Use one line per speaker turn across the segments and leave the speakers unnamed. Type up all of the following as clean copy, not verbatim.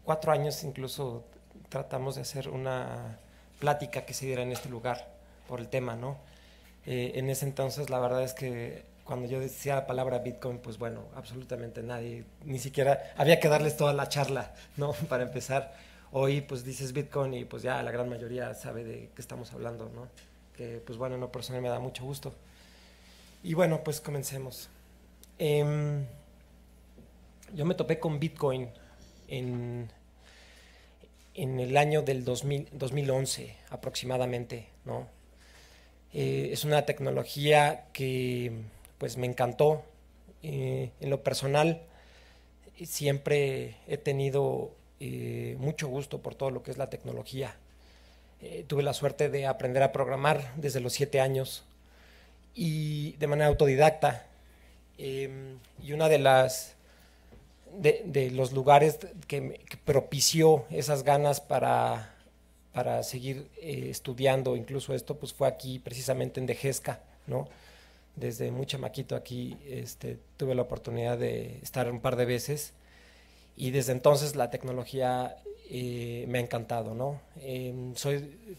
4 años incluso tratamos de hacer una plática que se diera en este lugar por el tema, ¿no? En ese entonces la verdad es que cuando yo decía la palabra Bitcoin, pues bueno, absolutamente nadie, ni siquiera había que darles toda la charla, ¿no? Para empezar. Hoy pues dices Bitcoin y pues ya la gran mayoría sabe de qué estamos hablando, ¿no? Que pues bueno, en lo personal me da mucho gusto. Y bueno, pues comencemos. Eh, yo me topé con Bitcoin en, en el año del 2011 aproximadamente, ¿no? Es una tecnología que pues me encantó. En lo personal siempre he tenido mucho gusto por todo lo que es la tecnología. Tuve la suerte de aprender a programar desde los 7 años y de manera autodidacta. Y una de los lugares que propició esas ganas para seguir estudiando incluso esto, pues fue aquí precisamente en Dejezca, ¿no? Desde muy chamaquito aquí tuve la oportunidad de estar un par de veces y desde entonces la tecnología me ha encantado, ¿no?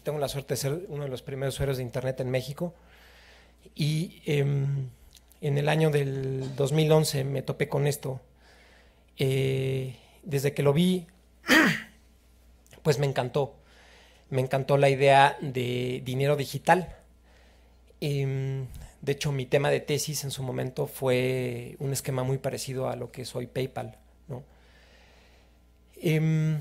Tengo la suerte de ser uno de los primeros usuarios de Internet en México y en el año del 2011 me topé con esto. Desde que lo vi, pues me encantó. Me encantó la idea de dinero digital. De hecho, mi tema de tesis en su momento fue un esquema muy parecido a lo que es hoy PayPal, ¿no? Em,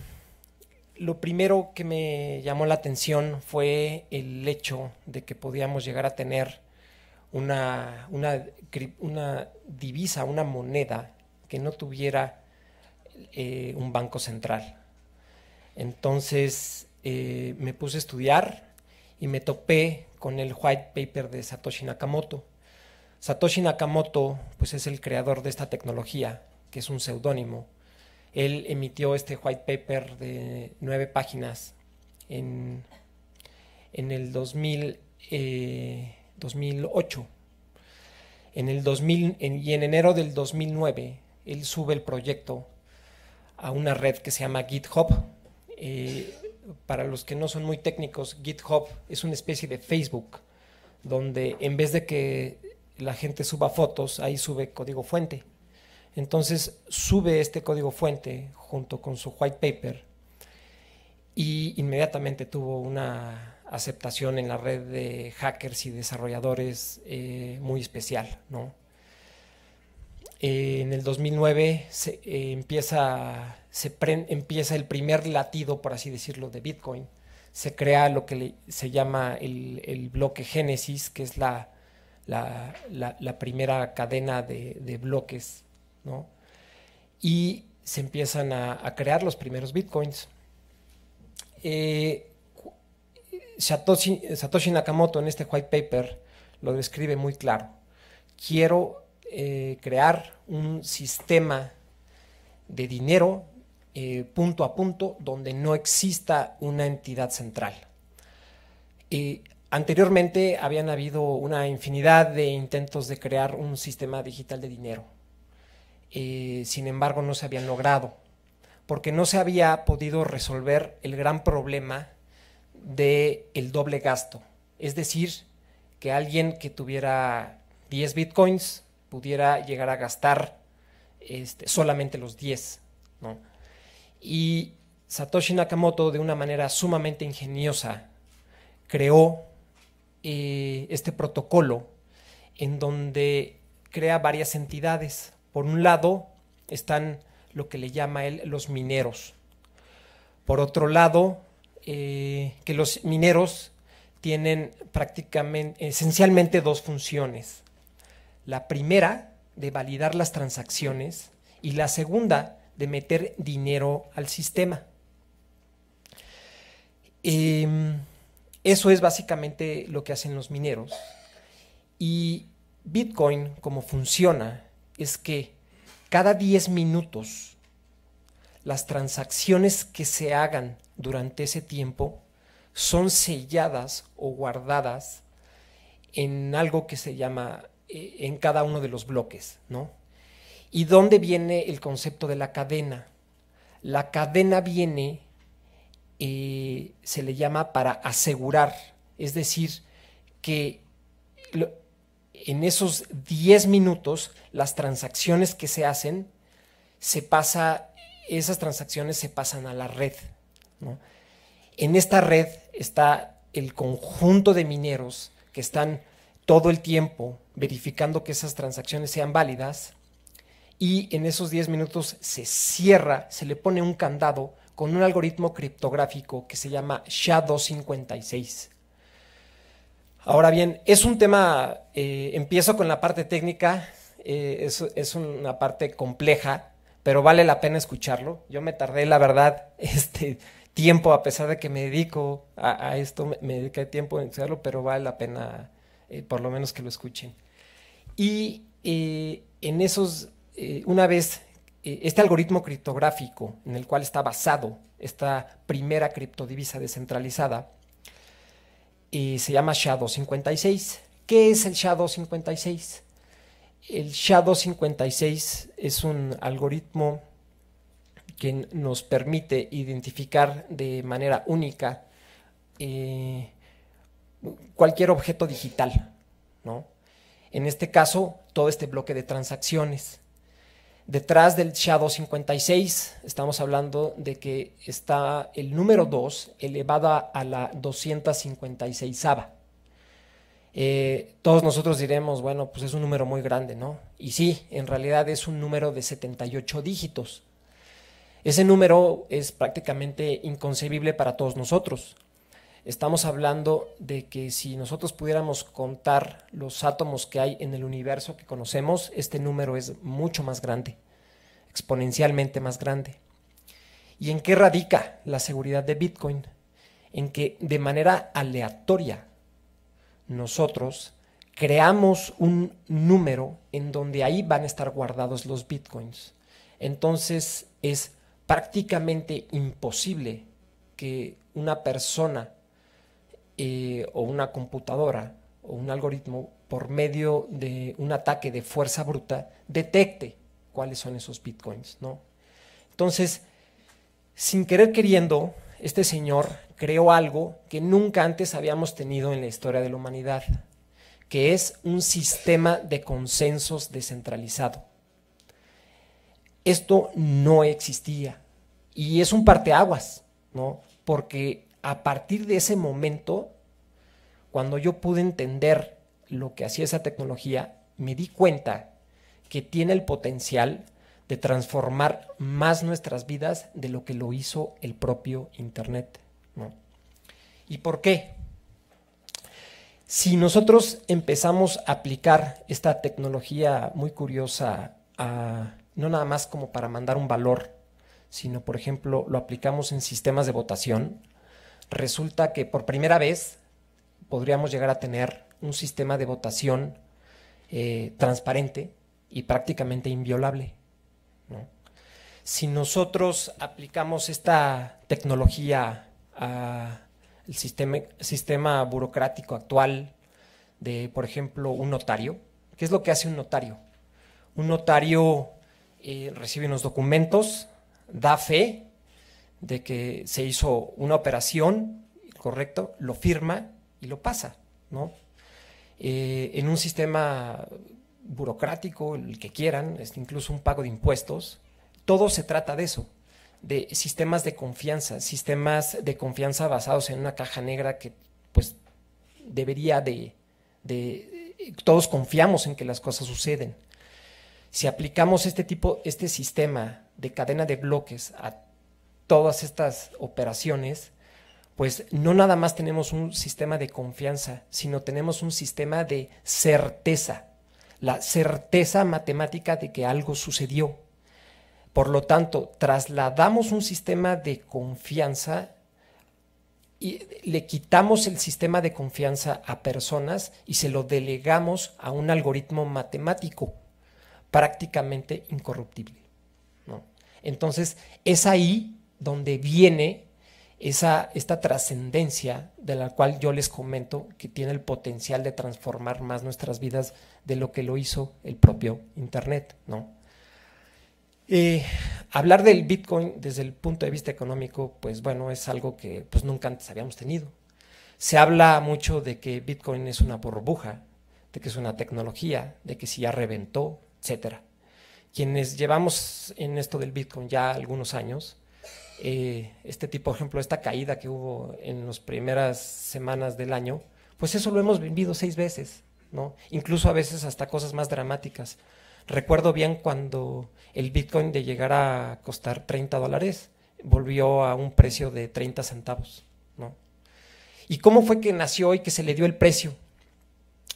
lo primero que me llamó la atención fue el hecho de que podíamos llegar a tener una divisa, una moneda que no tuviera un banco central. Entonces me puse a estudiar y me topé con el white paper de Satoshi Nakamoto. Satoshi Nakamoto pues es el creador de esta tecnología, que es un seudónimo. Él emitió este white paper de 9 páginas en, en el 2008. Y en enero del 2009 él sube el proyecto a una red que se llama GitHub. Para los que no son muy técnicos, GitHub es una especie de Facebook, donde en vez de que la gente suba fotos, ahí sube código fuente. Entonces sube este código fuente junto con su white paper y inmediatamente tuvo una aceptación en la red de hackers y desarrolladores muy especial, ¿no? En el 2009 empieza el primer latido, por así decirlo, de Bitcoin. Se crea lo que se llama el bloque Génesis, que es la primera cadena de bloques, ¿no? Y se empiezan a crear los primeros Bitcoins. Satoshi Nakamoto en este white paper lo describe muy claro. Quiero crear un sistema de dinero punto a punto donde no exista una entidad central. Anteriormente habían habido una infinidad de intentos de crear un sistema digital de dinero. Sin embargo, no se habían logrado porque no se había podido resolver el gran problema del doble gasto. Es decir, que alguien que tuviera 10 bitcoins pudiera llegar a gastar solamente los 10, ¿no? Y Satoshi Nakamoto, de una manera sumamente ingeniosa, creó este protocolo en donde crea varias entidades. Por un lado están lo que le llama él los mineros. Por otro lado, que los mineros tienen esencialmente dos funciones. La primera, de validar las transacciones, y la segunda, de meter dinero al sistema. Eso es básicamente lo que hacen los mineros. Y Bitcoin, como funciona, es que cada 10 minutos las transacciones que se hagan durante ese tiempo son selladas o guardadas en algo que se llama en cada uno de los bloques, ¿no? ¿Y dónde viene el concepto de la cadena? La cadena viene, se le llama para asegurar, es decir, que en esos 10 minutos las transacciones que se hacen, esas transacciones se pasan a la red, ¿no? En esta red está el conjunto de mineros que están todo el tiempo verificando que esas transacciones sean válidas, y en esos 10 minutos se cierra, se le pone un candado con un algoritmo criptográfico que se llama SHA-256. Ahora bien, es un tema, empiezo con la parte técnica, es una parte compleja, pero vale la pena escucharlo. Yo me tardé, la verdad, tiempo, a pesar de que me dedico a esto, me dediqué tiempo en hacerlo, pero vale la pena por lo menos que lo escuchen. Y en esos, una vez, este algoritmo criptográfico en el cual está basado esta primera criptodivisa descentralizada, se llama SHA-256. ¿Qué es el SHA-256? El SHA-256 es un algoritmo que nos permite identificar de manera única cualquier objeto digital, ¿no? En este caso, todo este bloque de transacciones. Detrás del SHA-256 estamos hablando de que está el número 2 elevado a la 256ava. Todos nosotros diremos, bueno, pues es un número muy grande, ¿no? Y sí, en realidad es un número de 78 dígitos. Ese número es prácticamente inconcebible para todos nosotros. Estamos hablando de que si nosotros pudiéramos contar los átomos que hay en el universo que conocemos, este número es mucho más grande, exponencialmente más grande. ¿Y en qué radica la seguridad de Bitcoin? En que de manera aleatoria nosotros creamos un número en donde ahí van a estar guardados los Bitcoins. Entonces es prácticamente imposible que una persona o una computadora o un algoritmo, por medio de un ataque de fuerza bruta, detecte cuáles son esos Bitcoins, ¿no? Entonces, sin querer queriendo, este señor creó algo que nunca antes habíamos tenido en la historia de la humanidad, que es un sistema de consensos descentralizado. Esto no existía y es un parteaguas, ¿no? Porque a partir de ese momento, cuando yo pude entender lo que hacía esa tecnología, me di cuenta que tiene el potencial de transformar más nuestras vidas de lo que lo hizo el propio Internet, ¿no? ¿Y por qué? Si nosotros empezamos a aplicar esta tecnología muy curiosa, no nada más como para mandar un valor, sino, por ejemplo, lo aplicamos en sistemas de votación, resulta que por primera vez podríamos llegar a tener un sistema de votación transparente y prácticamente inviolable, ¿no? Si nosotros aplicamos esta tecnología al sistema burocrático actual de, por ejemplo, un notario, ¿qué es lo que hace un notario? Un notario recibe unos documentos, da fe de que se hizo una operación, correcto, lo firma y lo pasa, ¿no? En un sistema burocrático, el que quieran, incluso un pago de impuestos, todo se trata de eso, de sistemas de confianza basados en una caja negra que pues debería todos confiamos en que las cosas suceden. Si aplicamos este sistema de cadena de bloques a todas estas operaciones, pues no nada más tenemos un sistema de confianza, sino tenemos un sistema de certeza, la certeza matemática de que algo sucedió. Por lo tanto, trasladamos un sistema de confianza y le quitamos el sistema de confianza a personas y se lo delegamos a un algoritmo matemático prácticamente incorruptible, ¿no? Entonces, es ahí donde viene esta trascendencia de la cual yo les comento que tiene el potencial de transformar más nuestras vidas de lo que lo hizo el propio Internet, ¿no? Hablar del Bitcoin desde el punto de vista económico, pues bueno, es algo que pues nunca antes habíamos tenido. Se habla mucho de que Bitcoin es una burbuja, de que es una tecnología, de que si ya reventó, etcétera. Quienes llevamos en esto del Bitcoin ya algunos años, este tipo, por ejemplo, esta caída que hubo en las primeras semanas del año, pues eso lo hemos vivido 6 veces, ¿no? Incluso a veces hasta cosas más dramáticas. Recuerdo bien cuando el Bitcoin de llegar a costar $30 volvió a un precio de 30 centavos, ¿no? ¿Y cómo fue que nació y que se le dio el precio?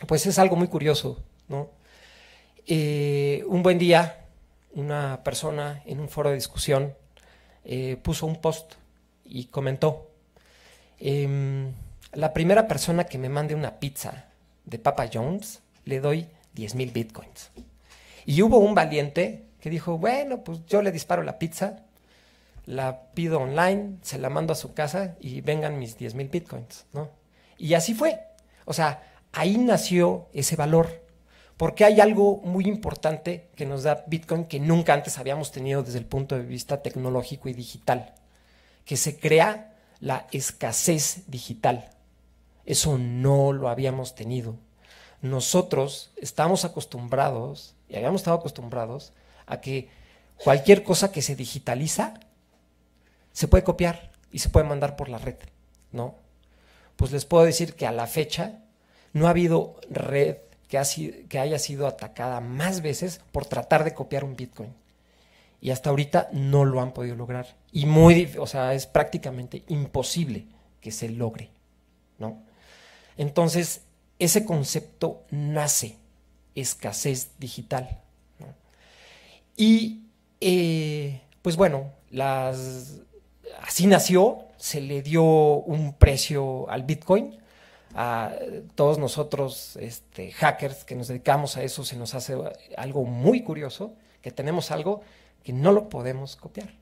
Pues es algo muy curioso, ¿no? Un buen día, una persona en un foro de discusión puso un post y comentó, la primera persona que me mande una pizza de Papa John's, le doy 10,000 bitcoins. Y hubo un valiente que dijo, bueno, pues yo le disparo la pizza, la pido online, se la mando a su casa y vengan mis 10,000 bitcoins, ¿no? Y así fue. O sea, ahí nació ese valor. Porque hay algo muy importante que nos da Bitcoin que nunca antes habíamos tenido desde el punto de vista tecnológico y digital, que se crea la escasez digital. Eso no lo habíamos tenido. Nosotros estamos acostumbrados, y habíamos estado acostumbrados, a que cualquier cosa que se digitaliza se puede copiar y se puede mandar por la red, ¿no? Pues les puedo decir que a la fecha no ha habido red que haya sido atacada más veces por tratar de copiar un Bitcoin. Y hasta ahorita no lo han podido lograr. Y o sea, es prácticamente imposible que se logre, ¿no? Entonces, ese concepto nace, escasez digital, ¿no? Y, pues bueno, así nació, se le dio un precio al Bitcoin. A todos nosotros, hackers que nos dedicamos a eso, se nos hace algo muy curioso, que tenemos algo que no lo podemos copiar.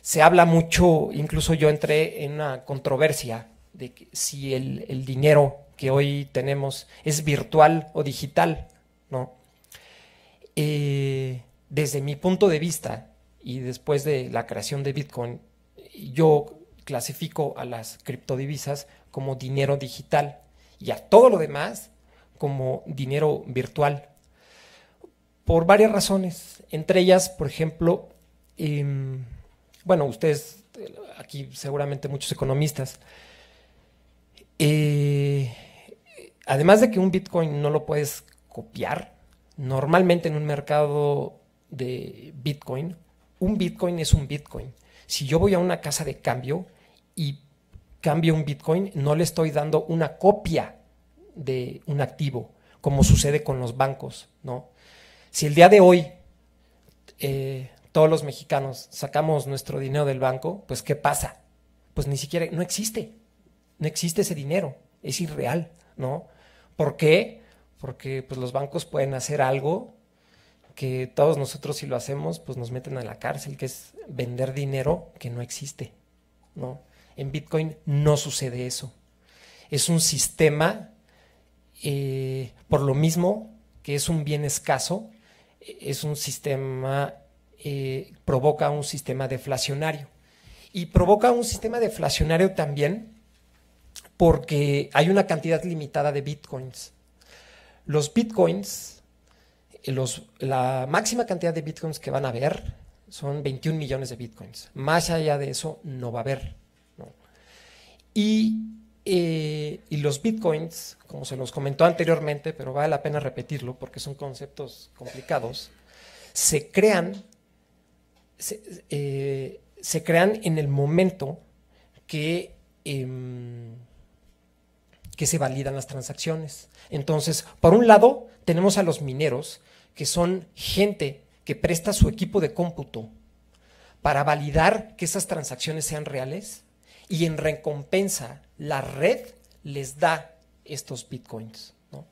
Se habla mucho, incluso yo entré en una controversia de que si el dinero que hoy tenemos es virtual o digital, ¿no? Desde mi punto de vista y después de la creación de Bitcoin, yo clasifico a las criptodivisas como dinero digital y a todo lo demás como dinero virtual, por varias razones. Entre ellas, por ejemplo, bueno, ustedes, aquí seguramente muchos economistas, además de que un Bitcoin no lo puedes copiar, normalmente en un mercado de Bitcoin, un Bitcoin es un Bitcoin. Si yo voy a una casa de cambio y cambio un Bitcoin, no le estoy dando una copia de un activo, como sucede con los bancos, ¿no? Si el día de hoy todos los mexicanos sacamos nuestro dinero del banco, pues ¿qué pasa? Pues ni siquiera, no existe ese dinero, es irreal, ¿no? ¿Por qué? Porque pues los bancos pueden hacer algo que todos nosotros si lo hacemos, pues nos meten a la cárcel, que es vender dinero que no existe, ¿no? En Bitcoin no sucede eso. Es un sistema, por lo mismo que es un bien escaso, es un sistema, provoca un sistema deflacionario. Y provoca un sistema deflacionario también porque hay una cantidad limitada de Bitcoins. Los Bitcoins, la máxima cantidad de Bitcoins que van a haber son 21 millones de Bitcoins. Más allá de eso no va a haber, ¿no? Y los Bitcoins, como se los comentó anteriormente, pero vale la pena repetirlo porque son conceptos complicados, se crean en el momento que se validan las transacciones. Entonces, por un lado, tenemos a los mineros, que son gente que presta su equipo de cómputo para validar que esas transacciones sean reales, y en recompensa la red les da estos bitcoins, ¿no?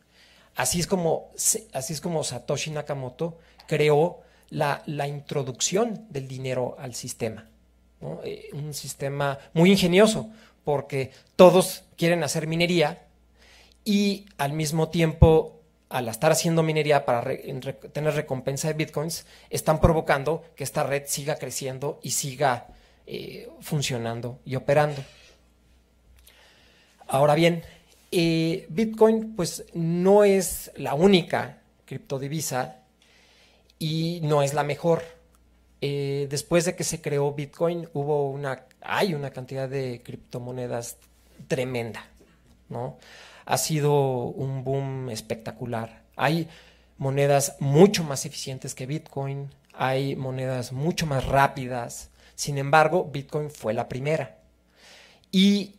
Así es como Satoshi Nakamoto creó la introducción del dinero al sistema, ¿no? Un sistema muy ingenioso porque todos quieren hacer minería y al mismo tiempo al estar haciendo minería para tener recompensa de bitcoins, están provocando que esta red siga creciendo y siga funcionando y operando. Ahora bien, Bitcoin pues no es la única criptodivisa y no es la mejor. Después de que se creó Bitcoin hay una cantidad de criptomonedas tremenda, ¿no? Ha sido un boom espectacular. Hay monedas mucho más eficientes que Bitcoin, hay monedas mucho más rápidas. Sin embargo, Bitcoin fue la primera. Y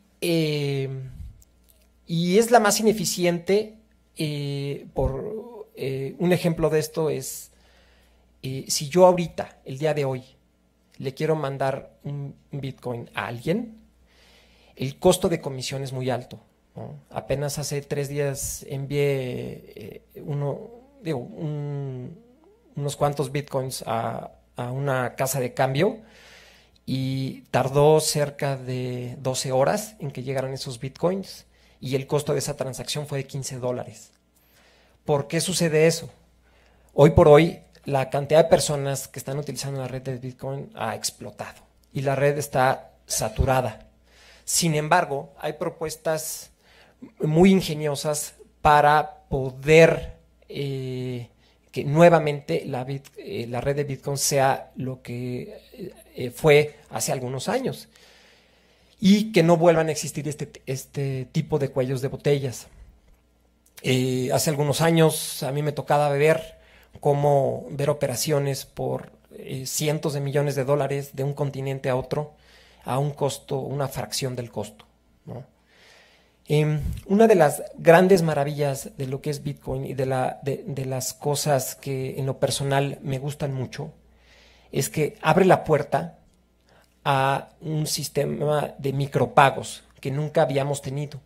es la más ineficiente. Un ejemplo de esto es, si yo ahorita, el día de hoy, le quiero mandar un Bitcoin a alguien, el costo de comisión es muy alto, ¿no? Apenas hace 3 días envié unos cuantos Bitcoins a una casa de cambio y tardó cerca de 12 horas en que llegaran esos Bitcoins y el costo de esa transacción fue de $15. ¿Por qué sucede eso? Hoy por hoy, la cantidad de personas que están utilizando la red de Bitcoin ha explotado y la red está saturada. Sin embargo, hay propuestas muy ingeniosas para poder que nuevamente la red de Bitcoin sea lo que fue hace algunos años y que no vuelvan a existir este tipo de cuellos de botellas. Hace algunos años a mí me tocaba ver operaciones por cientos de millones de dólares de un continente a otro a un costo, una fracción del costo, ¿no? Una de las grandes maravillas de lo que es Bitcoin y de las cosas que en lo personal me gustan mucho es que abre la puerta a un sistema de micropagos que nunca habíamos tenido.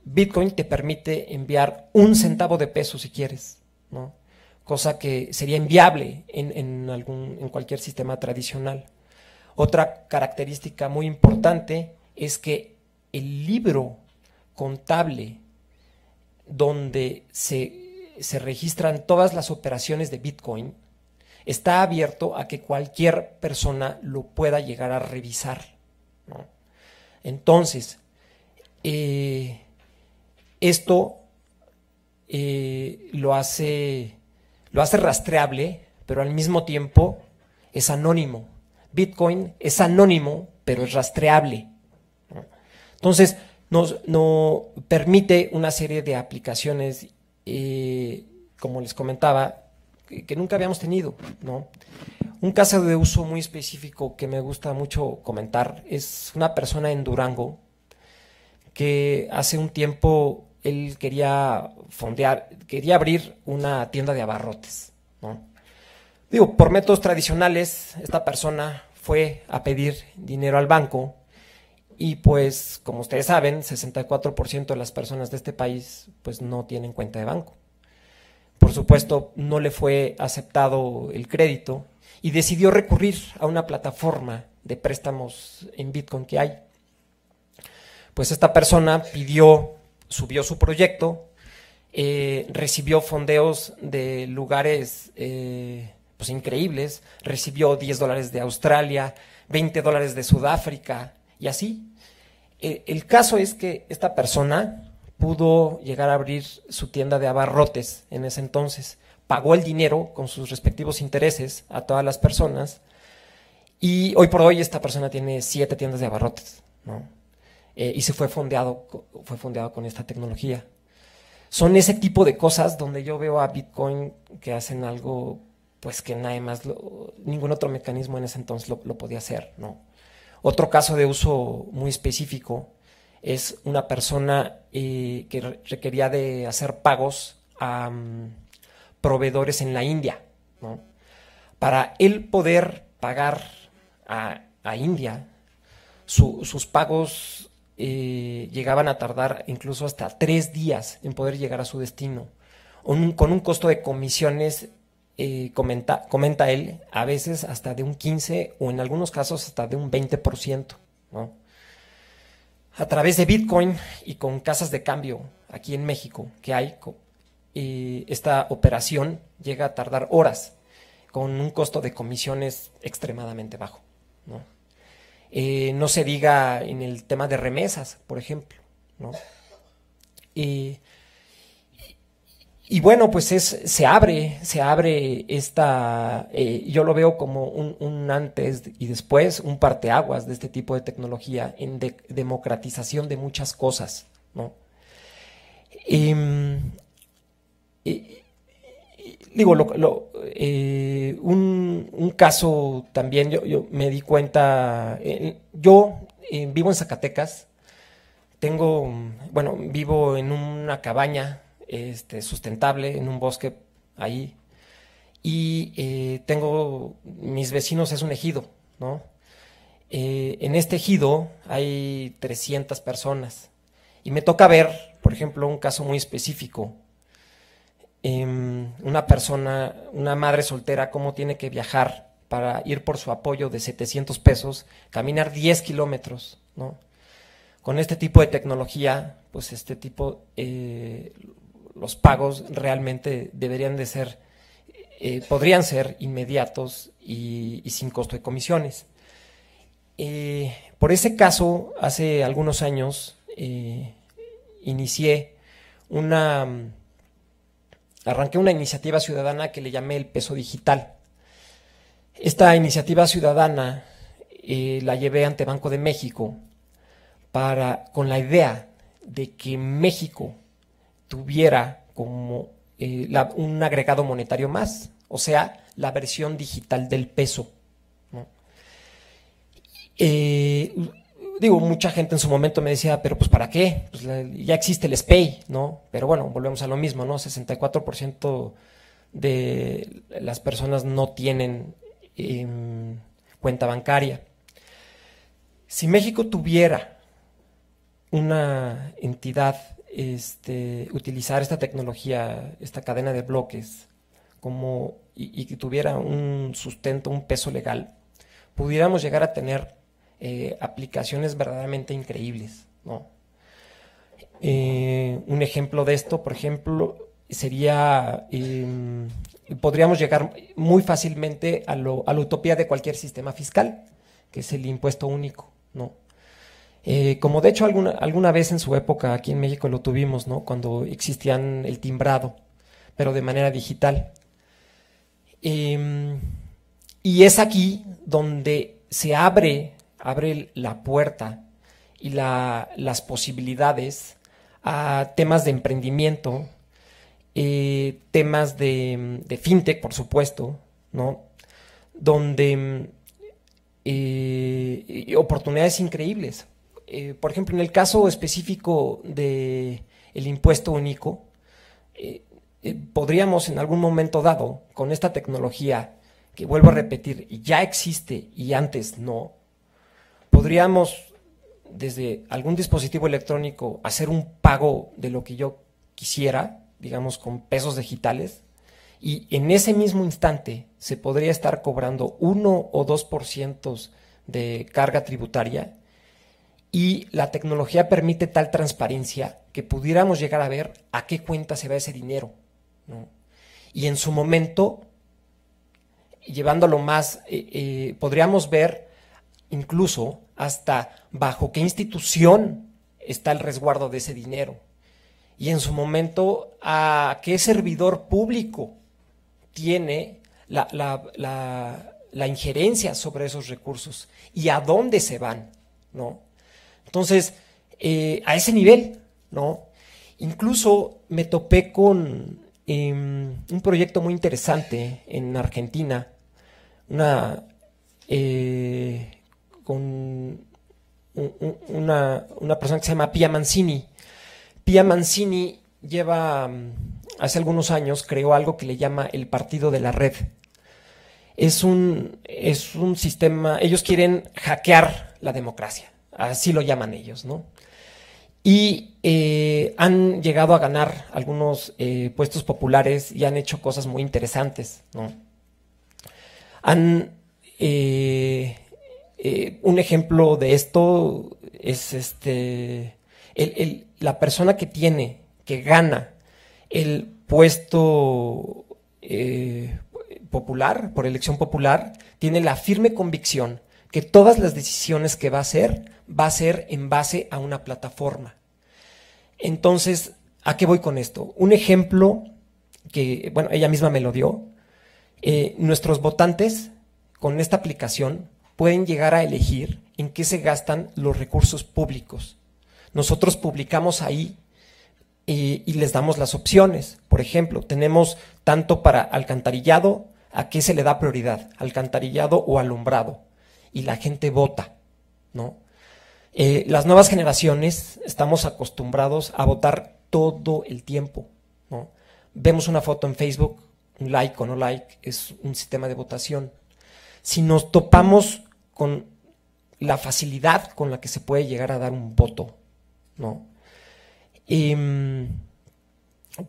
Bitcoin te permite enviar 1 centavo de peso si quieres, ¿no? Cosa que sería inviable en cualquier sistema tradicional. Otra característica muy importante es que el libro contable donde se registran todas las operaciones de Bitcoin está abierto a que cualquier persona lo pueda llegar a revisar, ¿no? Entonces, esto lo hace rastreable, pero al mismo tiempo es anónimo. Bitcoin es anónimo, pero es rastreable, ¿no? Entonces, nos permite una serie de aplicaciones, como les comentaba, que nunca habíamos tenido, ¿no? Un caso de uso muy específico que me gusta mucho comentar es una persona en Durango que hace un tiempo él quería abrir una tienda de abarrotes, ¿no? Digo, por métodos tradicionales, esta persona fue a pedir dinero al banco y pues, como ustedes saben, 64% de las personas de este país pues no tienen cuenta de banco. Por supuesto, no le fue aceptado el crédito y decidió recurrir a una plataforma de préstamos en Bitcoin que hay. Pues esta persona subió su proyecto, recibió fondeos de lugares pues increíbles, recibió $10 de Australia, $20 de Sudáfrica y así. El caso es que esta persona pudo llegar a abrir su tienda de abarrotes en ese entonces, pagó el dinero con sus respectivos intereses a todas las personas y hoy por hoy esta persona tiene 7 tiendas de abarrotes, ¿no? Y se fue fondeado con esta tecnología. Son ese tipo de cosas donde yo veo a Bitcoin que hacen algo pues que nada más ningún otro mecanismo en ese entonces lo podía hacer, ¿no? Otro caso de uso muy específico es una persona que requería de hacer pagos a proveedores en la India, ¿no? Para él poder pagar a India, sus pagos llegaban a tardar incluso hasta 3 días en poder llegar a su destino, con un costo de comisiones, comenta él, a veces hasta de un 15% o en algunos casos hasta de un 20%, ¿no? A través de Bitcoin y con casas de cambio aquí en México que hay, esta operación llega a tardar horas, con un costo de comisiones extremadamente bajo, ¿no? No se diga en el tema de remesas, por ejemplo, ¿no? Y bueno, pues se abre esta, yo lo veo como un antes y después, un parteaguas de este tipo de tecnología en democratización de muchas cosas, ¿no? Digo, un caso también, yo me di cuenta, yo vivo en Zacatecas, vivo en una cabaña sustentable, en un bosque ahí, y mis vecinos es un ejido, ¿no? En este ejido hay 300 personas, y me toca ver, por ejemplo, un caso muy específico. Una madre soltera, cómo tiene que viajar para ir por su apoyo de 700 pesos, caminar 10 kilómetros, ¿no? Con este tipo de tecnología, pues los pagos realmente deberían de ser, podrían ser inmediatos y sin costo de comisiones. Por ese caso, hace algunos años, arranqué una iniciativa ciudadana que le llamé el peso digital. Esta iniciativa ciudadana la llevé ante Banco de México con la idea de que México tuviera como un agregado monetario más, o sea, la versión digital del peso, ¿no? Mucha gente en su momento me decía, pero pues ¿para qué? Pues ya existe el SPEI, ¿no? Pero bueno, volvemos a lo mismo, ¿no? 64% de las personas no tienen cuenta bancaria. Si México tuviera una entidad, utilizar esta tecnología, esta cadena de bloques, y que tuviera un sustento, un peso legal, pudiéramos llegar a tener aplicaciones verdaderamente increíbles, ¿no? Un ejemplo de esto, por ejemplo, sería, podríamos llegar muy fácilmente a la utopía de cualquier sistema fiscal, que es el impuesto único, ¿no? Como de hecho alguna vez en su época aquí en México lo tuvimos, ¿no? Cuando existían el timbrado, pero de manera digital. Y es aquí donde se abre la puerta y las posibilidades a temas de emprendimiento, temas de fintech, por supuesto, ¿no? Donde oportunidades increíbles. Por ejemplo, en el caso específico del impuesto único, podríamos en algún momento dado, con esta tecnología, que vuelvo a repetir, ya existe y antes no, podríamos desde algún dispositivo electrónico hacer un pago de lo que yo quisiera, digamos con pesos digitales, y en ese mismo instante se podría estar cobrando 1 o 2% de carga tributaria, y la tecnología permite tal transparencia que pudiéramos llegar a ver a qué cuenta se va ese dinero, ¿no? Y en su momento, llevándolo más, podríamos ver incluso hasta bajo qué institución está el resguardo de ese dinero, y en su momento a qué servidor público tiene la injerencia sobre esos recursos y a dónde se van, ¿no? Entonces, a ese nivel, ¿no? Incluso me topé con un proyecto muy interesante en Argentina, con una persona que se llama Pia Mancini. Pia Mancini hace algunos años creó algo que le llama el Partido de la Red. Es un sistema, ellos quieren hackear la democracia, así lo llaman ellos, ¿no? Y han llegado a ganar algunos puestos populares y han hecho cosas muy interesantes, ¿no? Un ejemplo de esto es la persona que tiene que gana el puesto popular, por elección popular, tiene la firme convicción que todas las decisiones que va a ser en base a una plataforma. Entonces, ¿a qué voy con esto? Un ejemplo que, bueno, ella misma me lo dio. Nuestros votantes con esta aplicación pueden llegar a elegir en qué se gastan los recursos públicos. Nosotros publicamos ahí y les damos las opciones. Por ejemplo, tenemos tanto para alcantarillado, a qué se le da prioridad, alcantarillado o alumbrado, y la gente vota, ¿no? Las nuevas generaciones estamos acostumbrados a votar todo el tiempo, ¿no? Vemos una foto en Facebook, un like o no like, es un sistema de votación. Si nos topamos con la facilidad con la que se puede llegar a dar un voto, ¿no?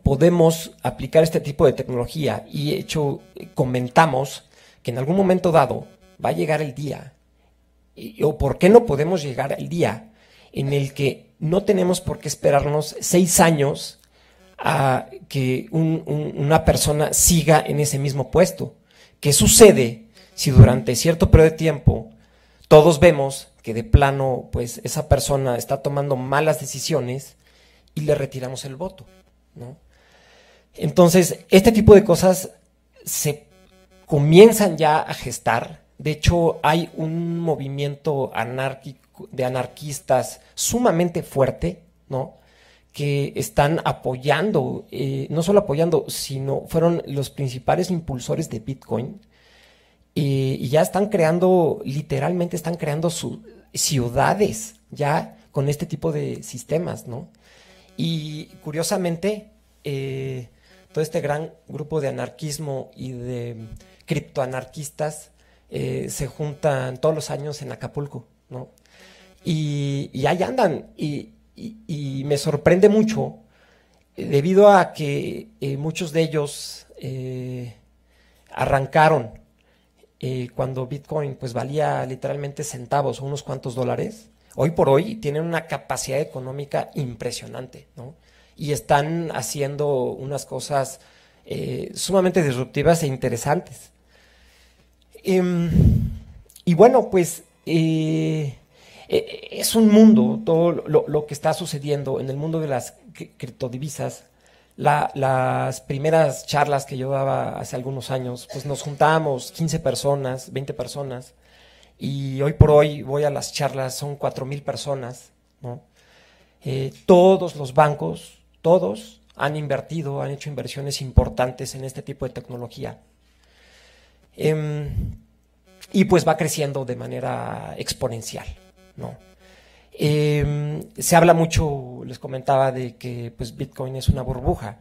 Podemos aplicar este tipo de tecnología y de hecho comentamos que en algún momento dado va a llegar el día, o por qué no podemos llegar al día en el que no tenemos por qué esperarnos 6 años a que una persona siga en ese mismo puesto. ¿Qué sucede si durante cierto periodo de tiempo todos vemos que de plano pues esa persona está tomando malas decisiones y le retiramos el voto, ¿no? Entonces, este tipo de cosas se comienzan ya a gestar. De hecho, hay un movimiento anárquico, de anarquistas sumamente fuerte, ¿no? Que están apoyando, no solo apoyando, sino fueron los principales impulsores de Bitcoin, y ya están creando, literalmente están creando ciudades ya con este tipo de sistemas, ¿no? Y curiosamente, todo este gran grupo de anarquismo y de criptoanarquistas se juntan todos los años en Acapulco, ¿no? Y ahí andan, y me sorprende mucho, debido a que muchos de ellos arrancaron cuando Bitcoin pues valía literalmente centavos o unos cuantos dólares. Hoy por hoy tienen una capacidad económica impresionante, ¿no? Y están haciendo unas cosas sumamente disruptivas e interesantes. Y bueno, pues es un mundo, todo lo que está sucediendo en el mundo de las criptodivisas. Las primeras charlas que yo daba hace algunos años, pues nos juntábamos 15 personas, 20 personas, y hoy por hoy voy a las charlas, son 4,000 personas, ¿no? Todos los bancos, todos han invertido, han hecho inversiones importantes en este tipo de tecnología. Y pues va creciendo de manera exponencial, ¿no? Se habla mucho, les comentaba, de que pues Bitcoin es una burbuja.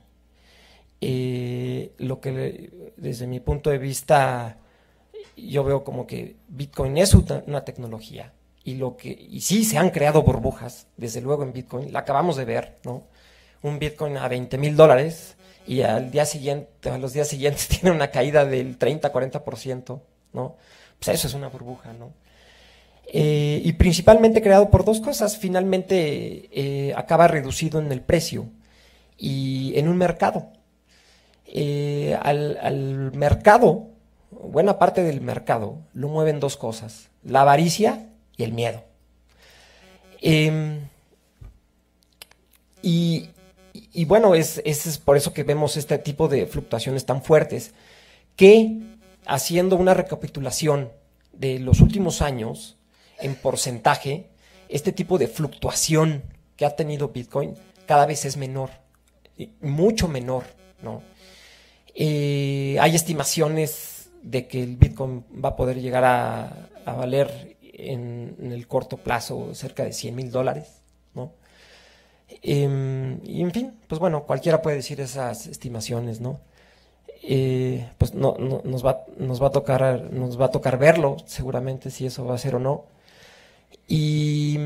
Lo que desde mi punto de vista yo veo como que Bitcoin es una tecnología, y sí se han creado burbujas, desde luego en Bitcoin, la acabamos de ver, ¿no? Un Bitcoin a $20,000 y a los días siguientes tiene una caída del 30-40%, ¿no? Pues eso es una burbuja, ¿no? Y principalmente creado por dos cosas. Finalmente acaba reducido en el precio y en un mercado. Al mercado, buena parte del mercado, lo mueven dos cosas: la avaricia y el miedo. Y bueno, es por eso que vemos este tipo de fluctuaciones tan fuertes, que haciendo una recapitulación de los últimos años, en porcentaje, este tipo de fluctuación que ha tenido Bitcoin cada vez es menor, mucho menor, ¿no? Hay estimaciones de que el Bitcoin va a poder llegar a valer en el corto plazo cerca de $100,000, ¿no? Y en fin, pues bueno, cualquiera puede decir esas estimaciones, ¿no? Pues no, nos va a tocar verlo seguramente, si eso va a ser o no. Y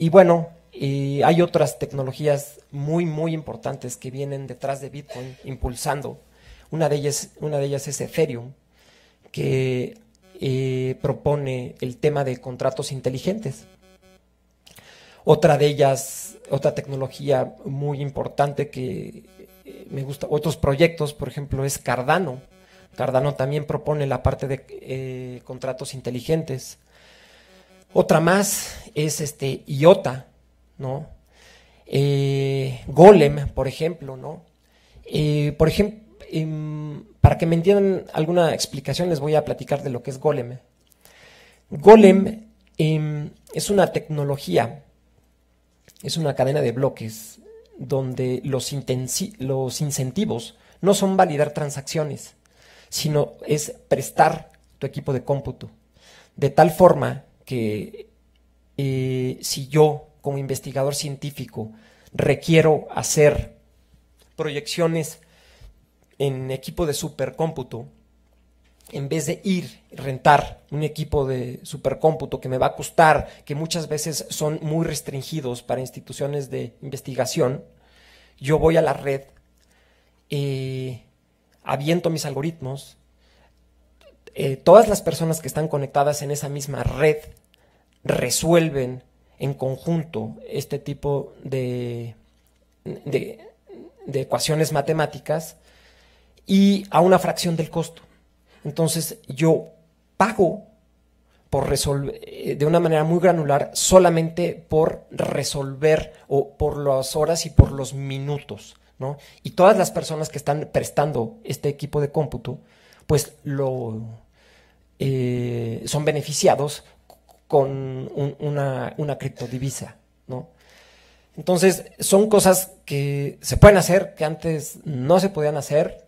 bueno, hay otras tecnologías muy muy importantes que vienen detrás de Bitcoin impulsando. Una de ellas es Ethereum, que propone el tema de contratos inteligentes. Otra de ellas, otra tecnología muy importante que me gusta, otros proyectos, por ejemplo, es Cardano. Cardano también propone la parte de contratos inteligentes. Otra más es IOTA, ¿no? Golem, por ejemplo, ¿no? Por ejemplo, para que me entiendan alguna explicación, les voy a platicar de lo que es Golem. Golem es una tecnología, es una cadena de bloques donde los incentivos no son validar transacciones, sino es prestar tu equipo de cómputo. De tal forma que si yo, como investigador científico, requiero hacer proyecciones en equipo de supercómputo, en vez de ir y rentar un equipo de supercómputo que me va a costar, que muchas veces son muy restringidos para instituciones de investigación, yo voy a la red, aviento mis algoritmos, todas las personas que están conectadas en esa misma red resuelven en conjunto este tipo de ecuaciones matemáticas y a una fracción del costo. Entonces yo pago por resolver de una manera muy granular solamente por resolver o por las horas y por los minutos, ¿no? Y todas las personas que están prestando este equipo de cómputo, pues son beneficiados con una criptodivisa, ¿no? Entonces son cosas que se pueden hacer que antes no se podían hacer.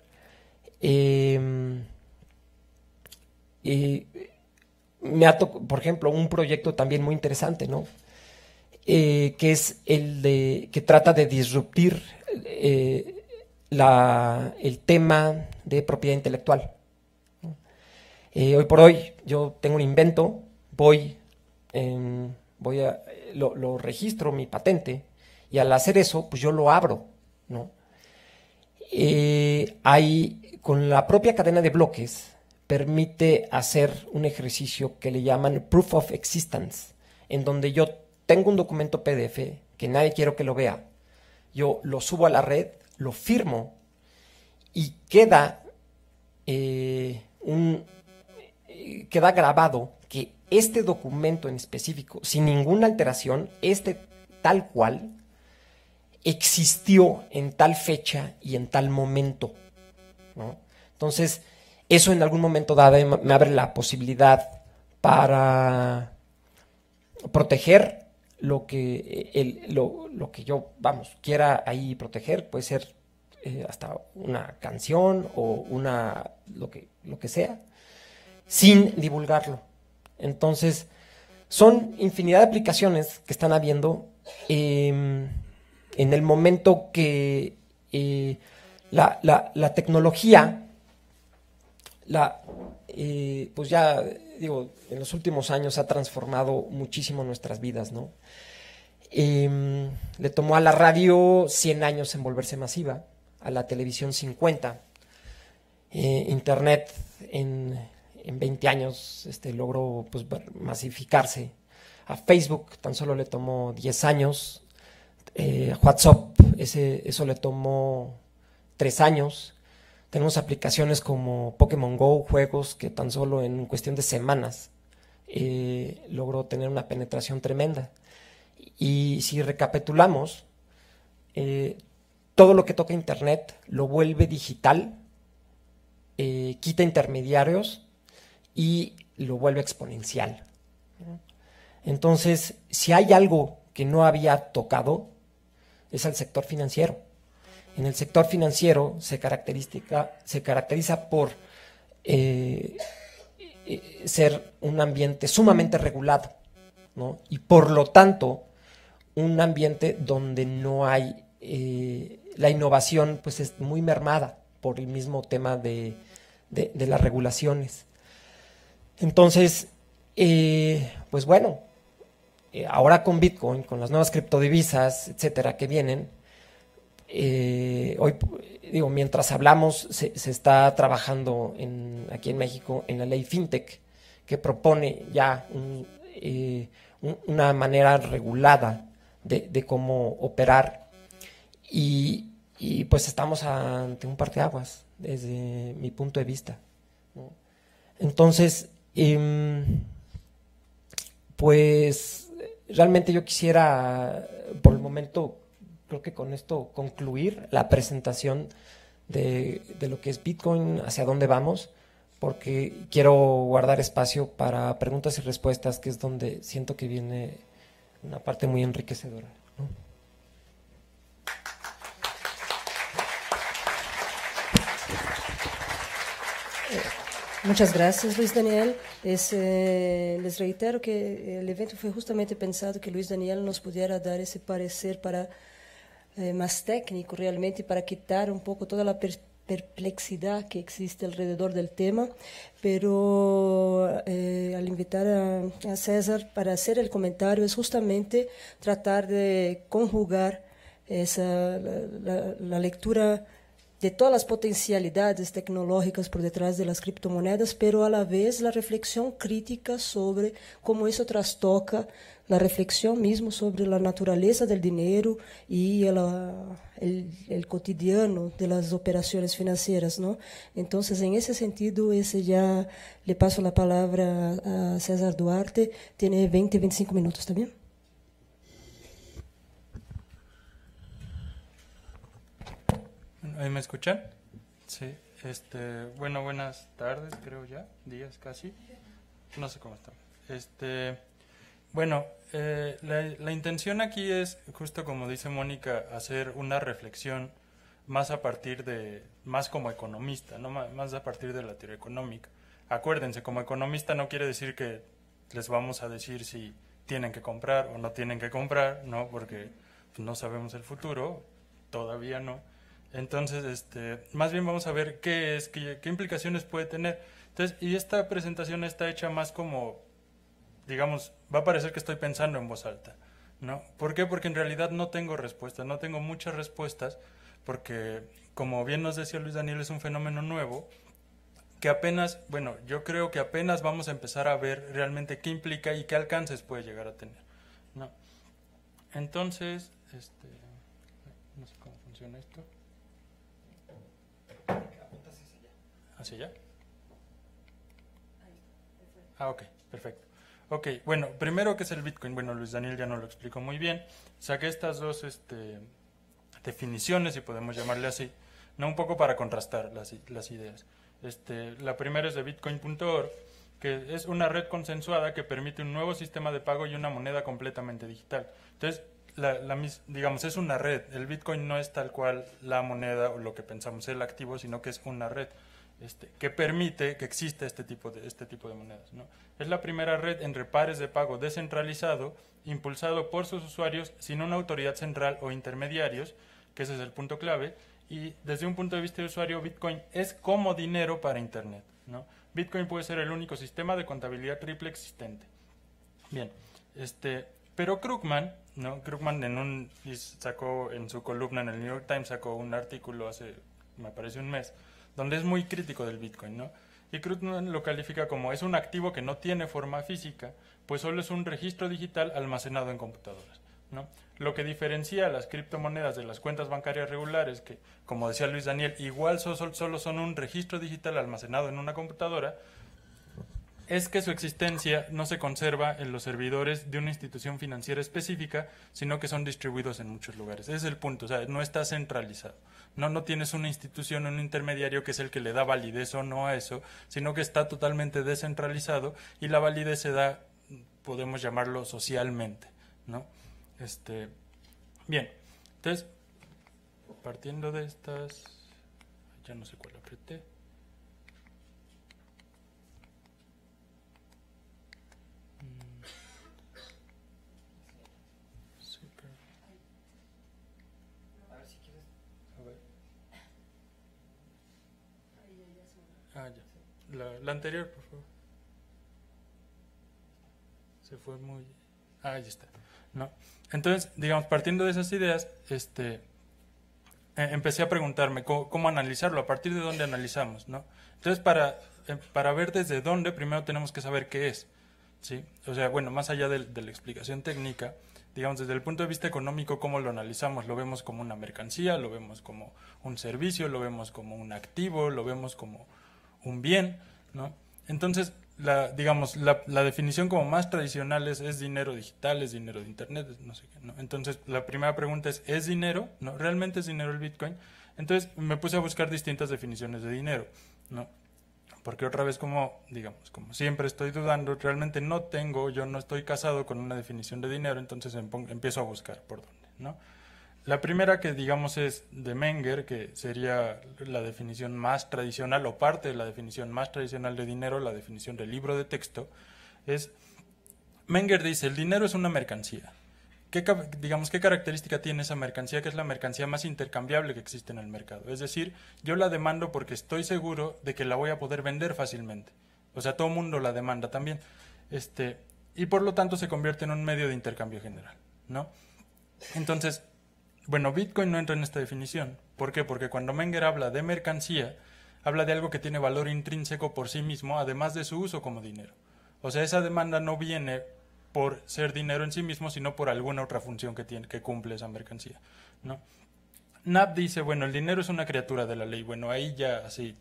Me ha tocado, por ejemplo, un proyecto también muy interesante, ¿no? Que es que trata de disruptir el tema de propiedad intelectual. Hoy por hoy yo tengo un invento, lo registro, mi patente, y al hacer eso, pues yo lo abro, ¿no? Con la propia cadena de bloques permite hacer un ejercicio que le llaman Proof of Existence, en donde yo tengo un documento PDF que nadie quiero que lo vea, yo lo subo a la red, lo firmo y queda grabado que este documento en específico, sin ninguna alteración, tal cual, existió en tal fecha y en tal momento, ¿no? Entonces, eso en algún momento dado me abre la posibilidad para proteger lo que yo, quiera ahí proteger. Puede ser hasta una canción o lo que sea, sin divulgarlo. Entonces, son infinidad de aplicaciones que están habiendo en el momento que la tecnología, pues ya digo, en los últimos años ha transformado muchísimo nuestras vidas, ¿no? Le tomó a la radio 100 años en volverse masiva, a la televisión 50, Internet en 20 años logró pues masificarse, a Facebook tan solo le tomó 10 años, WhatsApp, eso le tomó 3 años. Tenemos aplicaciones como Pokémon Go, juegos que tan solo en cuestión de semanas logró tener una penetración tremenda. Y si recapitulamos, todo lo que toca Internet lo vuelve digital, quita intermediarios y lo vuelve exponencial. Entonces, si hay algo que no había tocado, es al sector financiero. En el sector financiero se caracteriza por ser un ambiente sumamente regulado, ¿no? Y por lo tanto, un ambiente donde no hay la innovación, pues es muy mermada por el mismo tema de las regulaciones. Entonces, pues bueno, ahora con Bitcoin, con las nuevas criptodivisas, etcétera, que vienen, hoy, digo, mientras hablamos, se está trabajando aquí en México en la ley FinTech, que propone ya una manera regulada de cómo operar. Y pues estamos ante un parteaguas desde mi punto de vista, ¿no? Entonces, pues realmente yo quisiera, por el momento, creo que con esto concluir la presentación de lo que es Bitcoin, hacia dónde vamos, porque quiero guardar espacio para preguntas y respuestas, que es donde siento que viene una parte muy enriquecedora, ¿no?
Muchas gracias, Luis Daniel. Les reitero que el evento fue justamente pensado que Luis Daniel nos pudiera dar ese parecer para más técnico realmente, para quitar un poco toda la perplexidad que existe alrededor del tema, pero al invitar a César para hacer el comentario es justamente tratar de conjugar la lectura de todas las potencialidades tecnológicas por detrás de las criptomonedas, pero a la vez la reflexión crítica sobre cómo eso trastoca la reflexión mismo sobre la naturaleza del dinero y el cotidiano de las operaciones financieras, ¿no? Entonces, en ese sentido, ya le paso la palabra a César Duarte. Tiene 25 minutos, ¿está bien?
¿Ahí me escuchan? Sí. Bueno, buenas tardes, creo ya, días casi. No sé cómo está. Bueno, la intención aquí es, justo como dice Mónica, hacer una reflexión más a partir más como economista, ¿no? Más a partir de la teoría económica. Acuérdense, como economista no quiere decir que les vamos a decir si tienen que comprar o no tienen que comprar, ¿no? Porque pues, no sabemos el futuro, todavía no. Entonces, más bien vamos a ver qué implicaciones puede tener. Entonces, y esta presentación está hecha más como, digamos, va a parecer que estoy pensando en voz alta, ¿no? ¿Por qué? Porque en realidad no tengo respuestas, no tengo muchas respuestas, porque, como bien nos decía Luis Daniel, es un fenómeno nuevo, que apenas, bueno, yo creo que apenas vamos a empezar a ver realmente qué implica y qué alcances puede llegar a tener, ¿no? Entonces, no sé cómo funciona esto. ¿Hacia allá? Ah, ok, perfecto. Ok, bueno, primero, ¿qué es el Bitcoin? Bueno, Luis Daniel ya nos lo explicó muy bien. Saqué estas dos definiciones, si podemos llamarle así, ¿no? Un poco para contrastar las ideas. La primera es de bitcoin.org, que es una red consensuada que permite un nuevo sistema de pago y una moneda completamente digital. Entonces, digamos, es una red. El Bitcoin no es tal cual la moneda o lo que pensamos el activo, sino que es una red que permite que exista este tipo de monedas, ¿no? Es la primera red entre pares de pago descentralizado, impulsado por sus usuarios sin una autoridad central o intermediarios, que ese es el punto clave, y desde un punto de vista de usuario, Bitcoin es como dinero para Internet, ¿no? Bitcoin puede ser el único sistema de contabilidad triple existente. Bien, pero Krugman, ¿no? Krugman sacó en su columna en el New York Times, sacó un artículo hace, me parece, un mes, donde es muy crítico del Bitcoin, ¿no? Y Krugman lo califica como es un activo que no tiene forma física, pues solo es un registro digital almacenado en computadoras, ¿no? Lo que diferencia a las criptomonedas de las cuentas bancarias regulares, que, como decía Luis Daniel, igual solo son un registro digital almacenado en una computadora, es que su existencia no se conserva en los servidores de una institución financiera específica, sino que son distribuidos en muchos lugares. Ese es el punto, o sea, no está centralizado. No tienes una institución, un intermediario que es el que le da validez o no a eso, sino que está totalmente descentralizado y la validez se da, podemos llamarlo socialmente, ¿no? Bien, entonces, partiendo de estas, ya no sé cuál apreté. Ah, ya. La anterior, por favor. Se fue muy... Ah, ahí está. ¿No? Entonces, digamos, partiendo de esas ideas, empecé a preguntarme cómo analizarlo, a partir de dónde analizamos, ¿no? Entonces, para ver desde dónde, primero tenemos que saber qué es, ¿sí? O sea, bueno, más allá de la explicación técnica, digamos, desde el punto de vista económico, ¿cómo lo analizamos? Lo vemos como una mercancía, lo vemos como un servicio, lo vemos como un activo, lo vemos como un bien, ¿no? Entonces, la definición como más tradicional es dinero digital, es dinero de internet, no sé qué, ¿no? Entonces, la primera pregunta ¿es dinero? ¿No? ¿Realmente es dinero el Bitcoin? Entonces, me puse a buscar distintas definiciones de dinero, ¿no? Porque otra vez, como siempre estoy dudando, realmente yo no estoy casado con una definición de dinero, entonces empiezo a buscar por dónde, ¿no? La primera que digamos es de Menger, que sería la definición más tradicional o parte de la definición más tradicional de dinero, la definición del libro de texto, Menger dice, el dinero es una mercancía. ¿Qué característica tiene esa mercancía? Que es la mercancía más intercambiable que existe en el mercado. Es decir, yo la demando porque estoy seguro de que la voy a poder vender fácilmente. O sea, todo el mundo la demanda también. Y por lo tanto se convierte en un medio de intercambio general, ¿no? Entonces, bueno, Bitcoin no entra en esta definición. ¿Por qué? Porque cuando Menger habla de mercancía, habla de algo que tiene valor intrínseco por sí mismo, además de su uso como dinero. O sea, esa demanda no viene por ser dinero en sí mismo, sino por alguna otra función que cumple esa mercancía, ¿no? Knapp dice, bueno, el dinero es una criatura de la ley. Bueno, ahí ya así,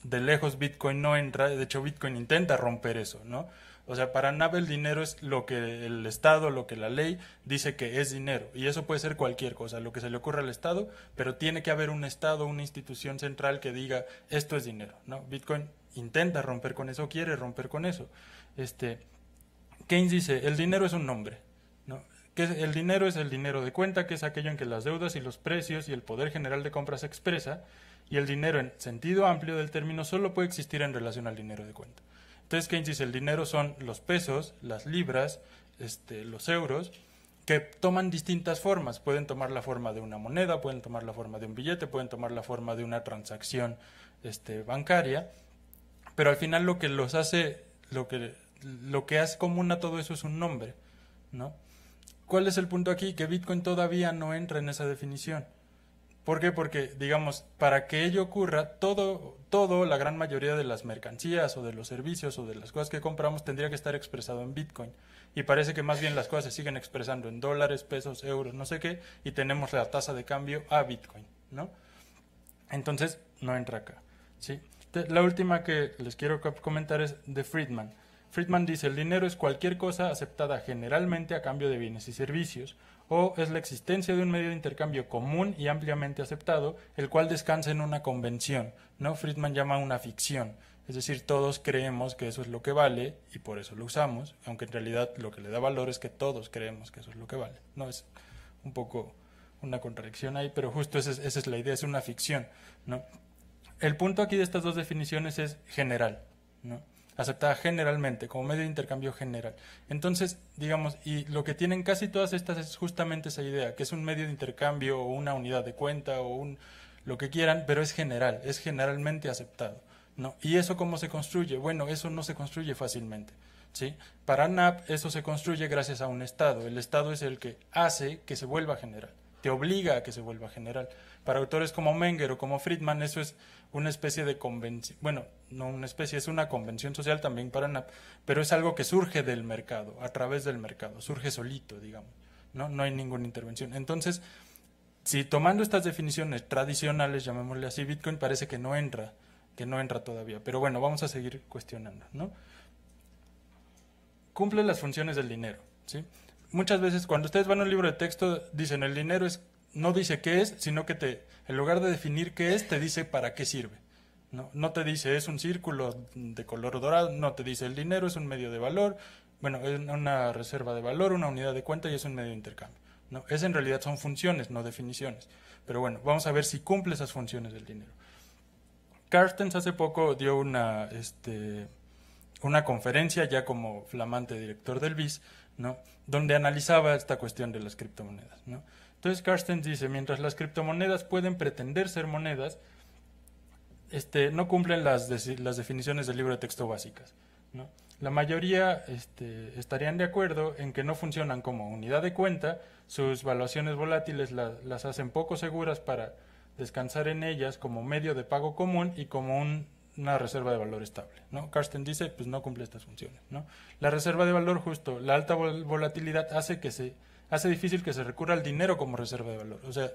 de lejos Bitcoin no entra, de hecho Bitcoin intenta romper eso, ¿no? O sea, para Knapp el dinero es lo que el Estado, lo que la ley dice que es dinero, y eso puede ser cualquier cosa, lo que se le ocurra al Estado, pero tiene que haber un Estado, una institución central que diga, esto es dinero, ¿no? Bitcoin intenta romper con eso, quiere romper con eso. Keynes dice, el dinero es un nombre, ¿no? Que el dinero es el dinero de cuenta, que es aquello en que las deudas y los precios y el poder general de compra se expresa, y el dinero en sentido amplio del término solo puede existir en relación al dinero de cuenta. Entonces Keynes dice, el dinero son los pesos, las libras, los euros, que toman distintas formas. Pueden tomar la forma de una moneda, pueden tomar la forma de un billete, pueden tomar la forma de una transacción bancaria, pero al final lo que los hace, lo que hace común a todo eso es un nombre, ¿no? ¿Cuál es el punto aquí? Que Bitcoin todavía no entra en esa definición. ¿Por qué? Porque, digamos, para que ello ocurra, la gran mayoría de las mercancías o de los servicios o de las cosas que compramos tendría que estar expresado en Bitcoin. Y parece que más bien las cosas se siguen expresando en dólares, pesos, euros, no sé qué, y tenemos la tasa de cambio a Bitcoin, ¿no? Entonces, no entra acá, ¿sí? La última que les quiero comentar es de Friedman. Friedman dice, el dinero es cualquier cosa aceptada generalmente a cambio de bienes y servicios, o es la existencia de un medio de intercambio común y ampliamente aceptado, el cual descansa en una convención, ¿no? Friedman llama una ficción, es decir, todos creemos que eso es lo que vale y por eso lo usamos, aunque en realidad lo que le da valor es que todos creemos que eso es lo que vale, ¿no? Es un poco una contradicción ahí, pero justo esa es la idea, es una ficción, ¿no? El punto aquí de estas dos definiciones es general, ¿no? Aceptada generalmente, como medio de intercambio general. Entonces, digamos, y lo que tienen casi todas estas es justamente esa idea, que es un medio de intercambio o una unidad de cuenta o lo que quieran, pero es general, es generalmente aceptado, ¿no? ¿Y eso cómo se construye? Bueno, eso no se construye fácilmente, ¿sí? Para Knapp eso se construye gracias a un Estado. El Estado es el que hace que se vuelva general, te obliga a que se vuelva general. Para autores como Menger o como Friedman eso es una especie de convención, bueno, no una especie, es una convención social también para Knapp, pero es algo que surge del mercado, a través del mercado, surge solito, digamos, no hay ninguna intervención. Entonces, si tomando estas definiciones tradicionales, llamémosle así, Bitcoin parece que no entra todavía, pero bueno, vamos a seguir cuestionando, ¿no? Cumple las funciones del dinero, ¿sí? Muchas veces cuando ustedes van a un libro de texto dicen el dinero no dice qué es, sino que en lugar de definir qué es, te dice para qué sirve. No te dice es un círculo de color dorado, no te dice el dinero es un medio de valor, bueno, es una reserva de valor, una unidad de cuenta y es un medio de intercambio, ¿no? En realidad son funciones, no definiciones. Pero bueno, vamos a ver si cumple esas funciones del dinero. Carstens hace poco dio una conferencia ya como flamante director del BIS, ¿no? Donde analizaba esta cuestión de las criptomonedas, ¿no? Entonces Carstens dice, mientras las criptomonedas pueden pretender ser monedas, no cumplen las definiciones del libro de texto básicas, ¿no? La mayoría estarían de acuerdo en que no funcionan como unidad de cuenta, sus valuaciones volátiles las hacen poco seguras para descansar en ellas como medio de pago común y como una reserva de valor estable, ¿no? Carstens dice, pues no cumple estas funciones, ¿no? La reserva de valor, justo, la alta volatilidad hace que hace difícil que se recurra al dinero como reserva de valor. O sea,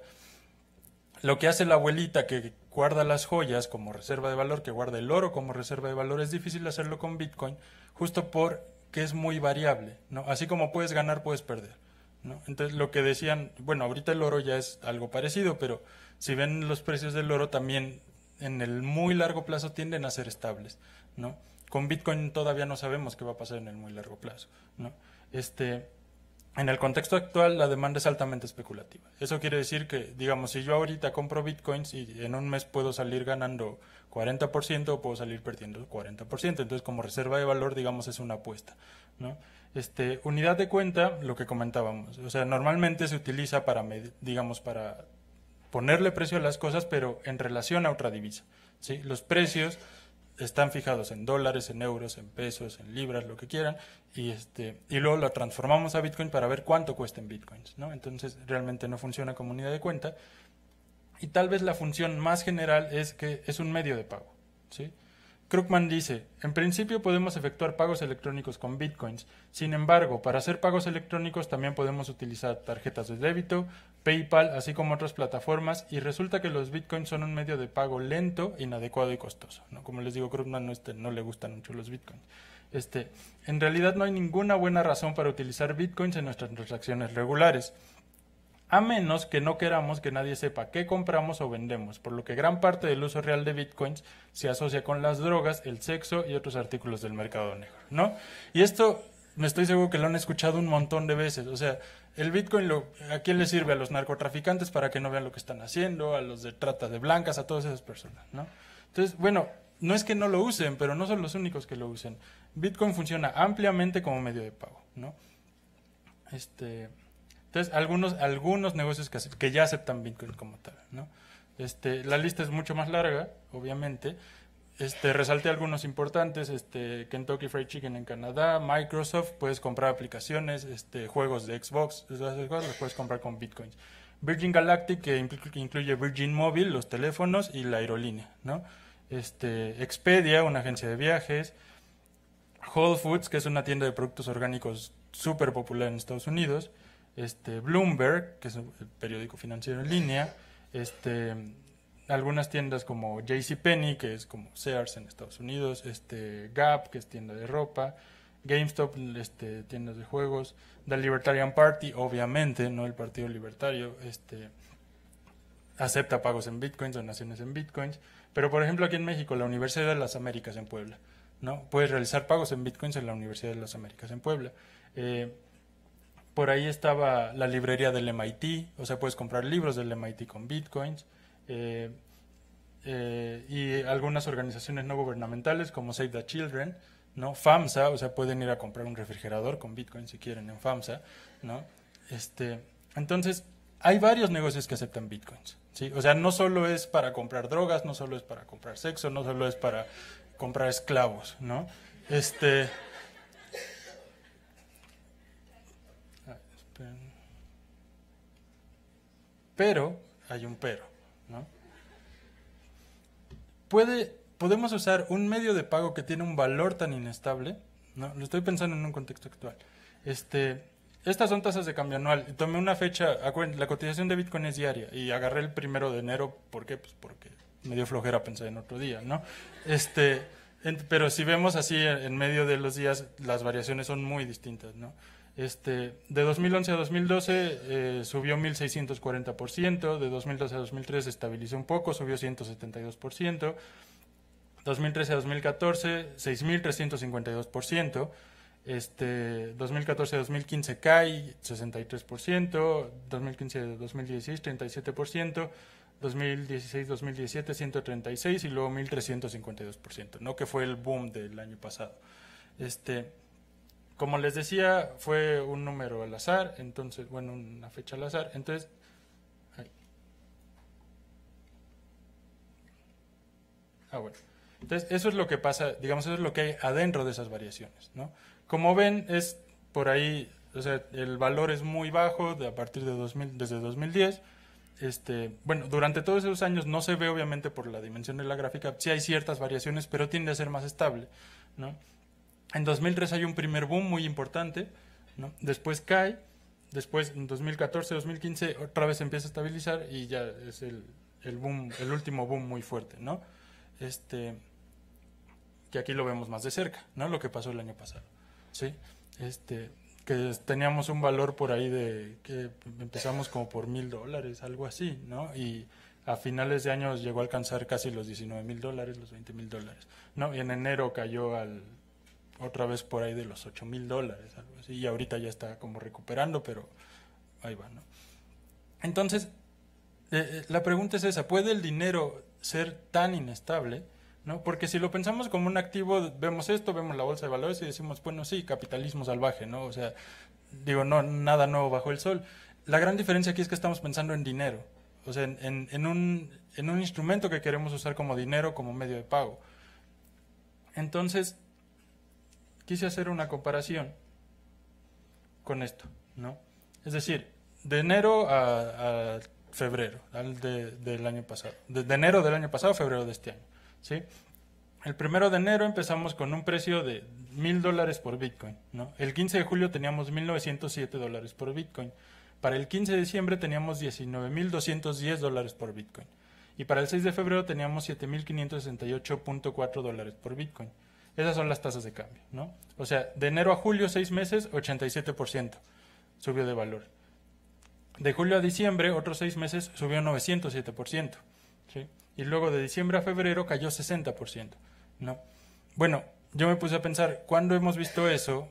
lo que hace la abuelita que guarda las joyas como reserva de valor, que guarda el oro como reserva de valor, es difícil hacerlo con Bitcoin, justo porque es muy variable, ¿no? Así como puedes ganar, puedes perder, ¿no? Entonces, lo que decían, bueno, ahorita el oro ya es algo parecido, pero si ven los precios del oro también en el muy largo plazo tienden a ser estables, ¿no? Con Bitcoin todavía no sabemos qué va a pasar en el muy largo plazo, ¿no? En el contexto actual, la demanda es altamente especulativa. Eso quiere decir que, digamos, si yo ahorita compro bitcoins y en un mes puedo salir ganando 40% o puedo salir perdiendo 40%. Entonces, como reserva de valor, digamos, es una apuesta, ¿no? Unidad de cuenta, lo que comentábamos. O sea, normalmente se utiliza para, digamos, para ponerle precio a las cosas, pero en relación a otra divisa, ¿sí? Los precios están fijados en dólares, en euros, en pesos, en libras, lo que quieran, y luego lo transformamos a Bitcoin para ver cuánto cuesta en Bitcoins, ¿no? Entonces realmente no funciona como unidad de cuenta, y tal vez la función más general es que es un medio de pago, ¿sí? Krugman dice, en principio podemos efectuar pagos electrónicos con Bitcoins, sin embargo, para hacer pagos electrónicos también podemos utilizar tarjetas de débito, PayPal, así como otras plataformas, y resulta que los Bitcoins son un medio de pago lento, inadecuado y costoso, ¿no? Como les digo, Krugman no le gustan mucho los Bitcoins. En realidad no hay ninguna buena razón para utilizar Bitcoins en nuestras transacciones regulares, a menos que no queramos que nadie sepa qué compramos o vendemos, por lo que gran parte del uso real de Bitcoins se asocia con las drogas, el sexo y otros artículos del mercado negro, ¿no? Y esto me estoy seguro que lo han escuchado un montón de veces. O sea, el Bitcoin, ¿a quién le sirve? A los narcotraficantes para que no vean lo que están haciendo, a los de trata de blancas, a todas esas personas, ¿no? Entonces, bueno, no es que no lo usen, pero no son los únicos que lo usen. Bitcoin funciona ampliamente como medio de pago, ¿no? Entonces, algunos negocios que ya aceptan Bitcoin como tal, ¿no? La lista es mucho más larga, obviamente. Resalté algunos importantes, Kentucky Fried Chicken en Canadá, Microsoft, puedes comprar aplicaciones, juegos de Xbox, esas cosas las puedes comprar con Bitcoins. Virgin Galactic, que incluye Virgin Mobile, los teléfonos y la aerolínea, ¿no? Expedia, una agencia de viajes. Whole Foods, que es una tienda de productos orgánicos súper popular en Estados Unidos. Bloomberg, que es un periódico financiero en línea. Algunas tiendas como JCPenney, que es como Sears en Estados Unidos, Gap, que es tienda de ropa, GameStop, tiendas de juegos, The Libertarian Party, obviamente, no el Partido Libertario, acepta pagos en Bitcoins, donaciones en Bitcoins, pero por ejemplo aquí en México, la Universidad de las Américas en Puebla, ¿no? Puedes realizar pagos en Bitcoins en la Universidad de las Américas en Puebla. Por ahí estaba la librería del MIT, o sea, puedes comprar libros del MIT con Bitcoins. Y algunas organizaciones no gubernamentales como Save the Children, ¿no? FAMSA, o sea, pueden ir a comprar un refrigerador con Bitcoin si quieren en FAMSA, ¿no? Entonces, hay varios negocios que aceptan Bitcoins, ¿sí? O sea, no solo es para comprar drogas, no solo es para comprar sexo, no solo es para comprar esclavos, ¿no? Pero, hay un pero, ¿no? Podemos usar un medio de pago que tiene un valor tan inestable, ¿no? Lo estoy pensando en un contexto actual. Estas son tasas de cambio anual. Tomé una fecha, la cotización de Bitcoin es diaria y agarré el 1 de enero, ¿por qué? Pues porque me dio flojera pensar en otro día, ¿no? Pero si vemos así en medio de los días, las variaciones son muy distintas, ¿no? De 2011 a 2012 subió 1.640%, de 2012 a 2013 estabilizó un poco, subió 172%, 2013 a 2014 6.352%, 2014 a 2015 cae 63%, 2015 a 2016 37%, 2016-2017 136% y luego 1.352%, ¿no? Que fue el boom del año pasado. Como les decía, fue un número al azar, entonces, bueno, una fecha al azar, entonces, bueno. Entonces, eso es lo que pasa, digamos, eso es lo que hay adentro de esas variaciones, ¿no? Como ven, es por ahí, o sea, el valor es muy bajo a partir de desde 2010. Bueno, durante todos esos años no se ve obviamente por la dimensión de la gráfica, sí hay ciertas variaciones, pero tiende a ser más estable, ¿no? En 2003 hay un primer boom muy importante, ¿no? Después cae, Después, en 2014, 2015, otra vez empieza a estabilizar y ya es el boom, el último boom muy fuerte, ¿no? Que aquí lo vemos más de cerca, ¿no? Lo que pasó el año pasado, ¿sí? Que teníamos un valor por ahí que empezamos como por $1,000, algo así, ¿no? Y a finales de año llegó a alcanzar casi los $19,000, los $20,000, ¿no? Y en enero cayó otra vez por ahí de los $8,000, algo así, y ahorita ya está como recuperando, pero ahí va, ¿no? Entonces, la pregunta es esa, ¿puede el dinero ser tan inestable? ¿No? Porque si lo pensamos como un activo, vemos esto, vemos la bolsa de valores y decimos, bueno, sí, capitalismo salvaje, ¿no? O sea, digo, no, nada nuevo bajo el sol. La gran diferencia aquí es que estamos pensando en dinero, o sea, en un instrumento que queremos usar como dinero, como medio de pago. Entonces, quise hacer una comparación con esto, ¿no? Es decir, de enero a febrero del año pasado, de enero del año pasado a febrero de este año, ¿sí? El 1 de enero empezamos con un precio de $1,000 por Bitcoin, ¿no? El 15 de julio teníamos $1,907 por Bitcoin. Para el 15 de diciembre teníamos $19,210 por Bitcoin. Y para el 6 de febrero teníamos $7,568.4 por Bitcoin. Esas son las tasas de cambio, ¿no? O sea, de enero a julio, 6 meses, 87% subió de valor. De julio a diciembre, otros 6 meses, subió 907%, ¿sí? Y luego de diciembre a febrero cayó 60%, ¿no? Bueno, yo me puse a pensar, ¿cuándo hemos visto eso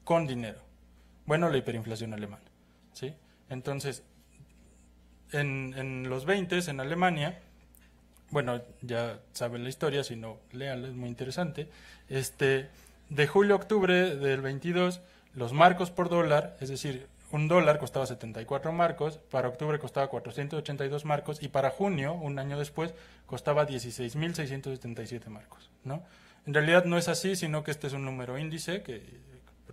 con dinero? Bueno, la hiperinflación alemana, ¿sí? Entonces, en los 20s, en Alemania, bueno, ya saben la historia, si no, léanla, es muy interesante. De julio a octubre del 22, los marcos por dólar, es decir, un dólar costaba 74 marcos, para octubre costaba 482 marcos y para junio, un año después, costaba 16.677 marcos, ¿no? En realidad no es así, sino que este es un número índice que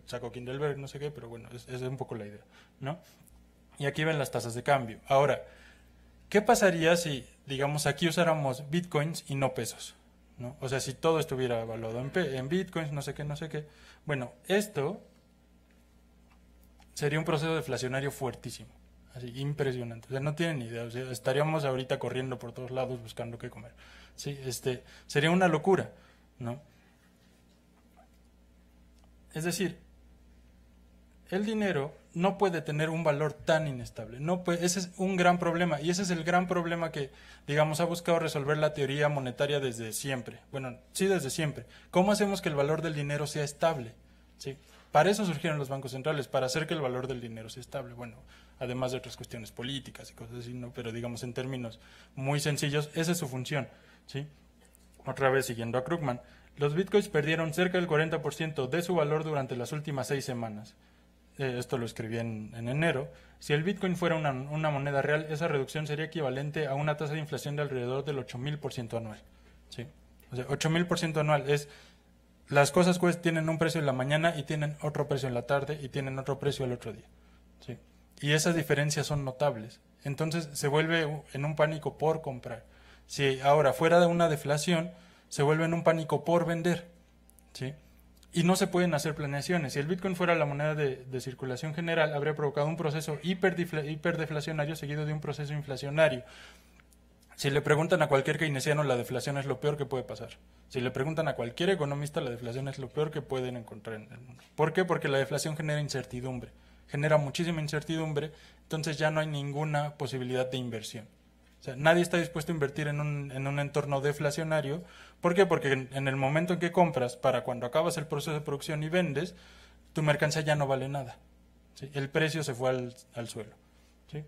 sacó Kindleberg, no sé qué, pero bueno, es un poco la idea, ¿no? Y aquí ven las tasas de cambio. Ahora, ¿qué pasaría si, digamos, aquí usáramos bitcoins y no pesos, ¿no? O sea, si todo estuviera evaluado en bitcoins, no sé qué, no sé qué. Bueno, esto sería un proceso deflacionario fuertísimo, así, impresionante. O sea, no tienen ni idea. O sea, estaríamos ahorita corriendo por todos lados buscando qué comer. Sí, sería una locura, ¿no? Es decir, el dinero no puede tener un valor tan inestable. No puede, ese es un gran problema y ese es el gran problema que, digamos, ha buscado resolver la teoría monetaria desde siempre. Bueno, sí, desde siempre. ¿Cómo hacemos que el valor del dinero sea estable? ¿Sí? Para eso surgieron los bancos centrales, para hacer que el valor del dinero sea estable. Bueno, además de otras cuestiones políticas y cosas así, ¿no? Pero digamos en términos muy sencillos, esa es su función, ¿sí? Otra vez siguiendo a Krugman, los bitcoins perdieron cerca del 40% de su valor durante las últimas 6 semanas. Esto lo escribí en enero. Si el bitcoin fuera una moneda real, esa reducción sería equivalente a una tasa de inflación de alrededor del 8,000% anual, ¿sí? O sea, 8,000% anual es... Las cosas tienen un precio en la mañana y tienen otro precio en la tarde y tienen otro precio el otro día, ¿sí? Y esas diferencias son notables. Entonces se vuelve en un pánico por comprar. Si ahora fuera de una deflación, se vuelve en un pánico por vender, ¿sí? Y no se pueden hacer planeaciones. Si el Bitcoin fuera la moneda de circulación general, habría provocado un proceso hiperdeflacionario seguido de un proceso inflacionario. Si le preguntan a cualquier keynesiano, la deflación es lo peor que puede pasar. Si le preguntan a cualquier economista, la deflación es lo peor que pueden encontrar en el mundo. ¿Por qué? Porque la deflación genera incertidumbre, genera muchísima incertidumbre, entonces ya no hay ninguna posibilidad de inversión. O sea, nadie está dispuesto a invertir en un entorno deflacionario. ¿Por qué? Porque en el momento en que compras, para cuando acabas el proceso de producción y vendes, tu mercancía ya no vale nada, ¿sí? El precio se fue al suelo, ¿sí?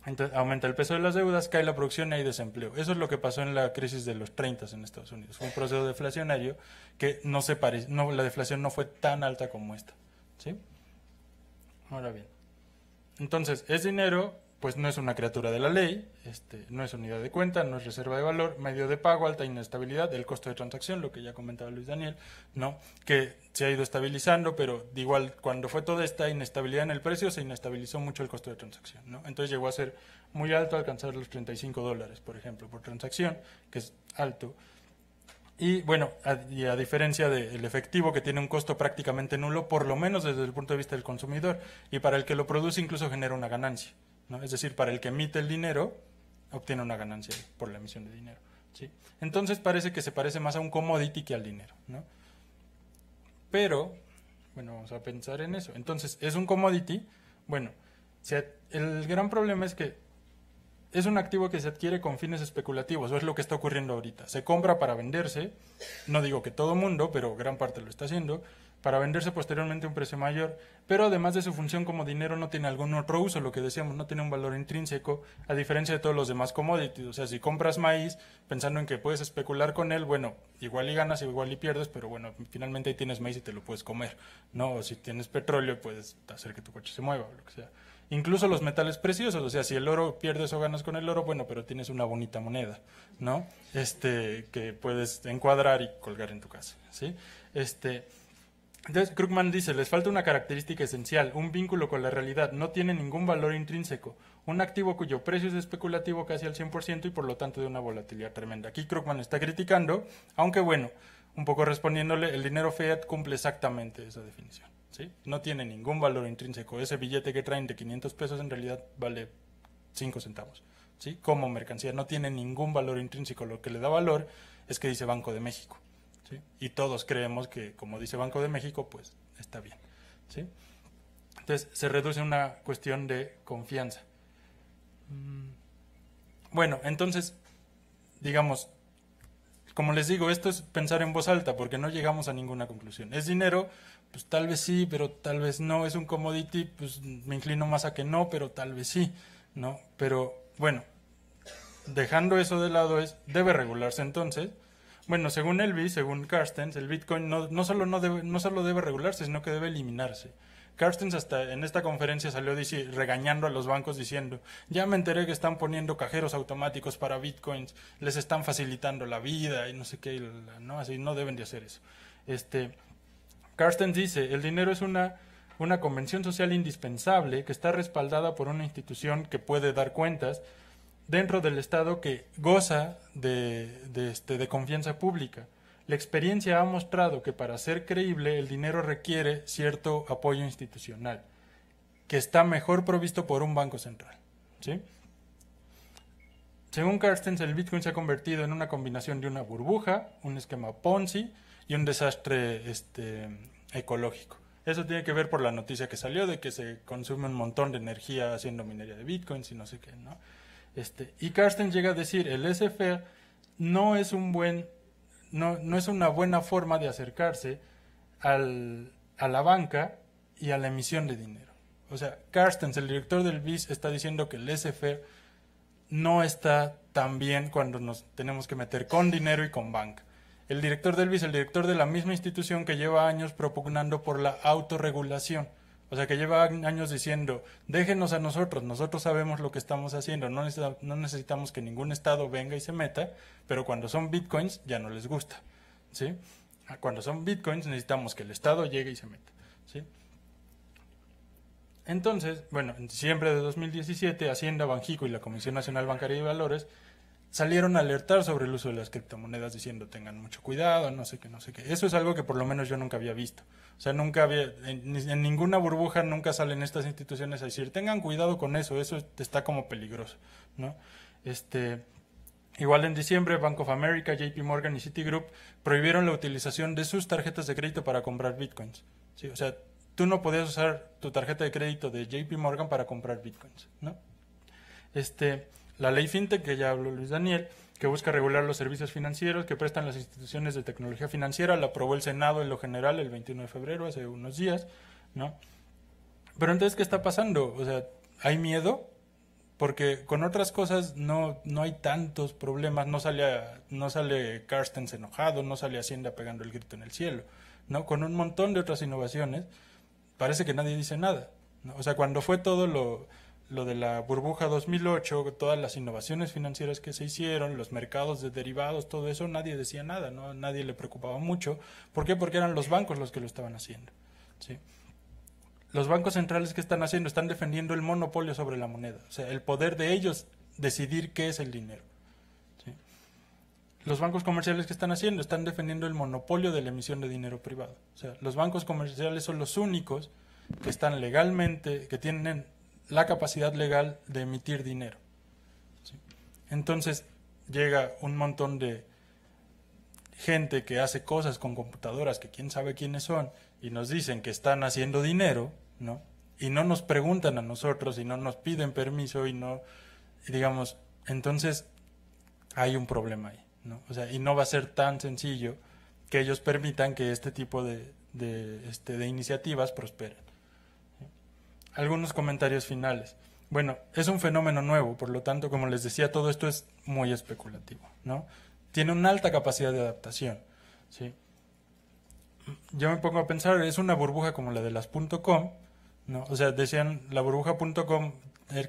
Entonces aumenta el peso de las deudas, cae la producción y hay desempleo. Eso es lo que pasó en la crisis de los 30 en Estados Unidos. Fue un proceso deflacionario que la deflación no fue tan alta como esta, ¿sí? Ahora bien, entonces, es dinero, pues no es una criatura de la ley, no es unidad de cuenta, no es reserva de valor, medio de pago, alta inestabilidad, el costo de transacción, lo que ya comentaba Luis Daniel, ¿no? Que se ha ido estabilizando, pero de igual, cuando fue toda esta inestabilidad en el precio, se inestabilizó mucho el costo de transacción, ¿no? Entonces llegó a ser muy alto, alcanzar los $35, por ejemplo, por transacción, que es alto. Y bueno, a diferencia del efectivo, que tiene un costo prácticamente nulo, por lo menos desde el punto de vista del consumidor, y para el que lo produce incluso genera una ganancia, ¿no? Es decir, para el que emite el dinero, obtiene una ganancia por la emisión de dinero, ¿sí? Entonces parece que se parece más a un commodity que al dinero, ¿no? Pero, bueno, vamos a pensar en eso. Entonces, ¿es un commodity? Bueno, el gran problema es que es un activo que se adquiere con fines especulativos, o es lo que está ocurriendo ahorita. Se compra para venderse, no digo que todo mundo, pero gran parte lo está haciendo, para venderse posteriormente a un precio mayor, pero además de su función como dinero no tiene algún otro uso, lo que decíamos, no tiene un valor intrínseco, a diferencia de todos los demás commodities. O sea, si compras maíz pensando en que puedes especular con él, bueno, igual y ganas, igual y pierdes, pero bueno, finalmente ahí tienes maíz y te lo puedes comer, ¿no? O si tienes petróleo, puedes hacer que tu coche se mueva, o lo que sea. Incluso los metales preciosos, o sea, si el oro pierdes o ganas con el oro, bueno, pero tienes una bonita moneda, ¿no? Que puedes encuadrar y colgar en tu casa, ¿sí? Entonces, Krugman dice, les falta una característica esencial, un vínculo con la realidad, no tiene ningún valor intrínseco, un activo cuyo precio es especulativo casi al 100% y por lo tanto de una volatilidad tremenda. Aquí Krugman está criticando, aunque bueno, un poco respondiéndole, el dinero fiat cumple exactamente esa definición, ¿sí? No tiene ningún valor intrínseco, ese billete que traen de 500 pesos en realidad vale 5 centavos, ¿sí? Como mercancía, no tiene ningún valor intrínseco, lo que le da valor es que dice Banco de México. ¿Sí? Y todos creemos que, como dice Banco de México, pues está bien, ¿sí? Entonces se reduce a una cuestión de confianza. Bueno, entonces, digamos, como les digo, esto es pensar en voz alta porque no llegamos a ninguna conclusión. ¿Es dinero? Pues tal vez sí, pero tal vez no. ¿Es un commodity? Pues me inclino más a que no, pero tal vez sí, ¿no? Pero bueno, dejando eso de lado, debe regularse entonces. Bueno, según Elvis, según Carstens, el Bitcoin no solo debe regularse, sino que debe eliminarse. Carstens hasta en esta conferencia salió regañando a los bancos diciendo, ya me enteré que están poniendo cajeros automáticos para Bitcoins, les están facilitando la vida y no sé qué, ¿no? Así no deben de hacer eso. Carstens dice, el dinero es una convención social indispensable que está respaldada por una institución que puede dar cuentas dentro del Estado que goza de confianza pública. La experiencia ha mostrado que para ser creíble el dinero requiere cierto apoyo institucional, que está mejor provisto por un banco central, ¿sí? Según Carstens, el Bitcoin se ha convertido en una combinación de una burbuja, un esquema Ponzi y un desastre ecológico. Eso tiene que ver por la noticia que salió de que se consume un montón de energía haciendo minería de Bitcoins y no sé qué, ¿no? Y Carstens llega a decir, el laissez-faire no es una buena forma de acercarse a la banca y a la emisión de dinero. O sea, Carstens, el director del BIS, está diciendo que el laissez-faire no está tan bien cuando nos tenemos que meter con dinero y con banca. El director del BIS, el director de la misma institución que lleva años propugnando por la autorregulación. O sea, que lleva años diciendo, déjenos a nosotros sabemos lo que estamos haciendo, no necesitamos que ningún Estado venga y se meta, pero cuando son Bitcoins ya no les gusta, ¿sí? Cuando son Bitcoins necesitamos que el Estado llegue y se meta, ¿sí? Entonces, bueno, en diciembre de 2017, Hacienda, Banxico y la Comisión Nacional Bancaria y Valores salieron a alertar sobre el uso de las criptomonedas diciendo tengan mucho cuidado, no sé qué. Eso es algo que por lo menos yo nunca había visto. O sea, nunca había, en ninguna burbuja nunca salen estas instituciones a decir tengan cuidado con eso está como peligroso, ¿no? Igual en diciembre, Bank of America, JP Morgan y Citigroup prohibieron la utilización de sus tarjetas de crédito para comprar bitcoins, ¿sí? O sea, tú no podías usar tu tarjeta de crédito de JP Morgan para comprar bitcoins, ¿no? La ley FinTech, que ya habló Luis Daniel, que busca regular los servicios financieros que prestan las instituciones de tecnología financiera, la aprobó el Senado en lo general el 21 de febrero, hace unos días, ¿no? Pero entonces, ¿qué está pasando? O sea, ¿hay miedo? Porque con otras cosas no hay tantos problemas, no sale Carstens enojado, no sale Hacienda pegando el grito en el cielo, ¿no? Con un montón de otras innovaciones, parece que nadie dice nada, ¿no? O sea, cuando fue todo lo de la burbuja 2008, todas las innovaciones financieras que se hicieron, los mercados de derivados, todo eso, nadie decía nada, ¿no? Nadie le preocupaba mucho. ¿Por qué? Porque eran los bancos los que lo estaban haciendo, ¿sí? Los bancos centrales, ¿qué están haciendo? Están defendiendo el monopolio sobre la moneda, o sea, el poder de ellos decidir qué es el dinero, ¿sí? los bancos comerciales que están haciendo, están defendiendo el monopolio de la emisión de dinero privado. O sea, los bancos comerciales son los únicos que están legalmente, que tienen la capacidad legal de emitir dinero. ¿Sí? Entonces llega un montón de gente que hace cosas con computadoras que quién sabe quiénes son y nos dicen que están haciendo dinero, ¿no? Y no nos preguntan a nosotros y no nos piden permiso y no, digamos, entonces hay un problema ahí, ¿no? O sea, y no va a ser tan sencillo que ellos permitan que este tipo de iniciativas prosperen. ¿Sí? Algunos comentarios finales. Bueno, es un fenómeno nuevo, por lo tanto, como les decía, todo esto es muy especulativo, ¿no? Tiene una alta capacidad de adaptación, ¿sí? Yo me pongo a pensar, es una burbuja como la de las .com, ¿no? O sea, decían la burbuja.com,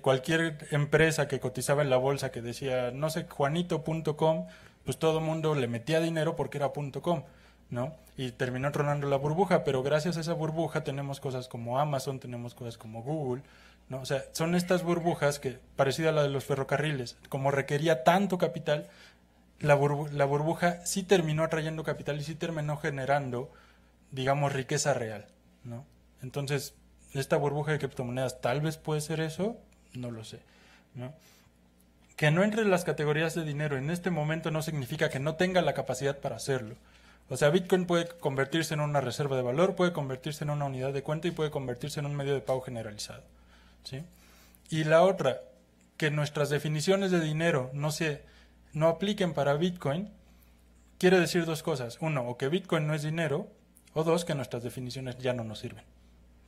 cualquier empresa que cotizaba en la bolsa que decía, no sé, Juanito.com, pues todo el mundo le metía dinero porque era .com, ¿no? Y terminó tronando la burbuja, pero gracias a esa burbuja tenemos cosas como Amazon, tenemos cosas como Google, ¿no? O sea, son estas burbujas que, parecida a la de los ferrocarriles, como requería tanto capital, la burbuja sí terminó atrayendo capital y sí terminó generando, digamos, riqueza real, ¿no? Entonces, esta burbuja de criptomonedas tal vez puede ser eso, no lo sé, ¿no? Que no entre en las categorías de dinero en este momento no significa que no tenga la capacidad para hacerlo. O sea, Bitcoin puede convertirse en una reserva de valor, puede convertirse en una unidad de cuenta y puede convertirse en un medio de pago generalizado, ¿sí? Y la otra, que nuestras definiciones de dinero no apliquen para Bitcoin, quiere decir dos cosas. Uno, o que Bitcoin no es dinero, o dos, que nuestras definiciones ya no nos sirven,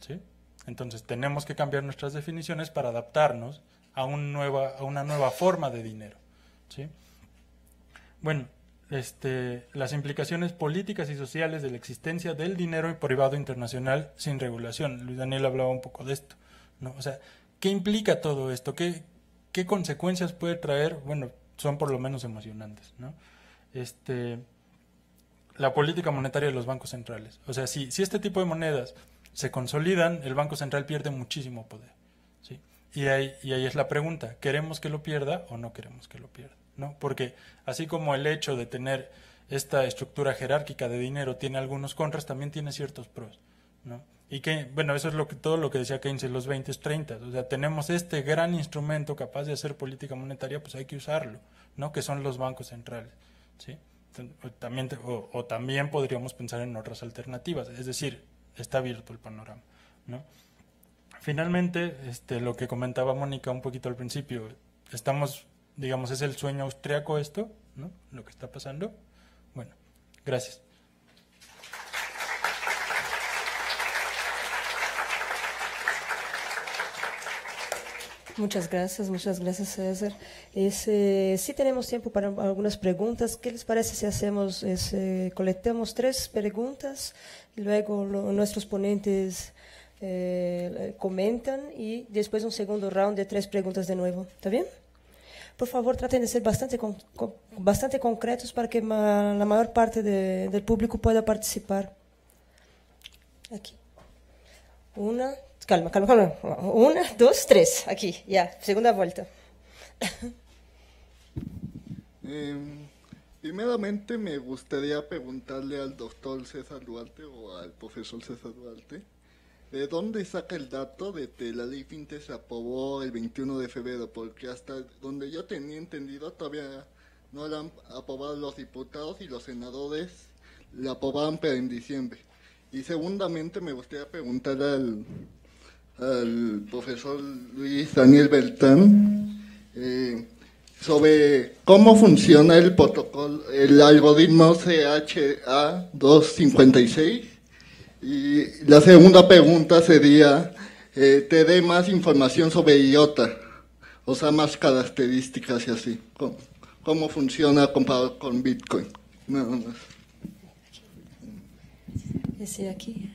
¿sí? Entonces tenemos que cambiar nuestras definiciones para adaptarnos a una nueva forma de dinero, ¿sí? Bueno, las implicaciones políticas y sociales de la existencia del dinero privado internacional sin regulación. Luis Daniel hablaba un poco de esto, ¿no? O sea, ¿qué implica todo esto? ¿Qué consecuencias puede traer? Bueno, son por lo menos emocionantes, ¿no? La política monetaria de los bancos centrales. O sea, si este tipo de monedas se consolidan, el Banco Central pierde muchísimo poder, ¿sí? Y ahí es la pregunta, ¿queremos que lo pierda o no queremos que lo pierda? ¿No? Porque así como el hecho de tener esta estructura jerárquica de dinero tiene algunos contras, también tiene ciertos pros, ¿no? Y que, bueno, eso es todo lo que decía Keynes en los 20s, 30s. O sea, tenemos este gran instrumento capaz de hacer política monetaria, pues hay que usarlo, ¿no? Que son los bancos centrales, ¿sí? También podríamos pensar en otras alternativas, es decir, está abierto el panorama, ¿no? Finalmente, lo que comentaba Mónica un poquito al principio, digamos, es el sueño austriaco esto, ¿no? Lo que está pasando. Bueno, gracias.
Muchas gracias César. Sí tenemos tiempo para algunas preguntas. ¿Qué les parece si hacemos, colectamos 3 preguntas y luego nuestros ponentes comentan y después un segundo round de 3 preguntas de nuevo? ¿Está bien? Por favor, traten de ser bastante concretos para que la mayor parte del público pueda participar. Aquí. Calma. 1, 2, 3. Aquí, ya. Segunda vuelta.
Primeramente me gustaría preguntarle al doctor César Duarte o al profesor César Duarte, ¿de dónde saca el dato de que la ley FinTech se aprobó el 21 de febrero? Porque hasta donde yo tenía entendido todavía no la han aprobado los diputados y los senadores la aprobaron pero en diciembre. Y segundamente me gustaría preguntar al profesor Luis Daniel Beltrán sobre cómo funciona el protocolo, el algoritmo CHA-256. Y la segunda pregunta sería, ¿te dé más información sobre IOTA? O sea, más características y así. ¿Cómo funciona comparado con Bitcoin? Nada más.
Ese aquí.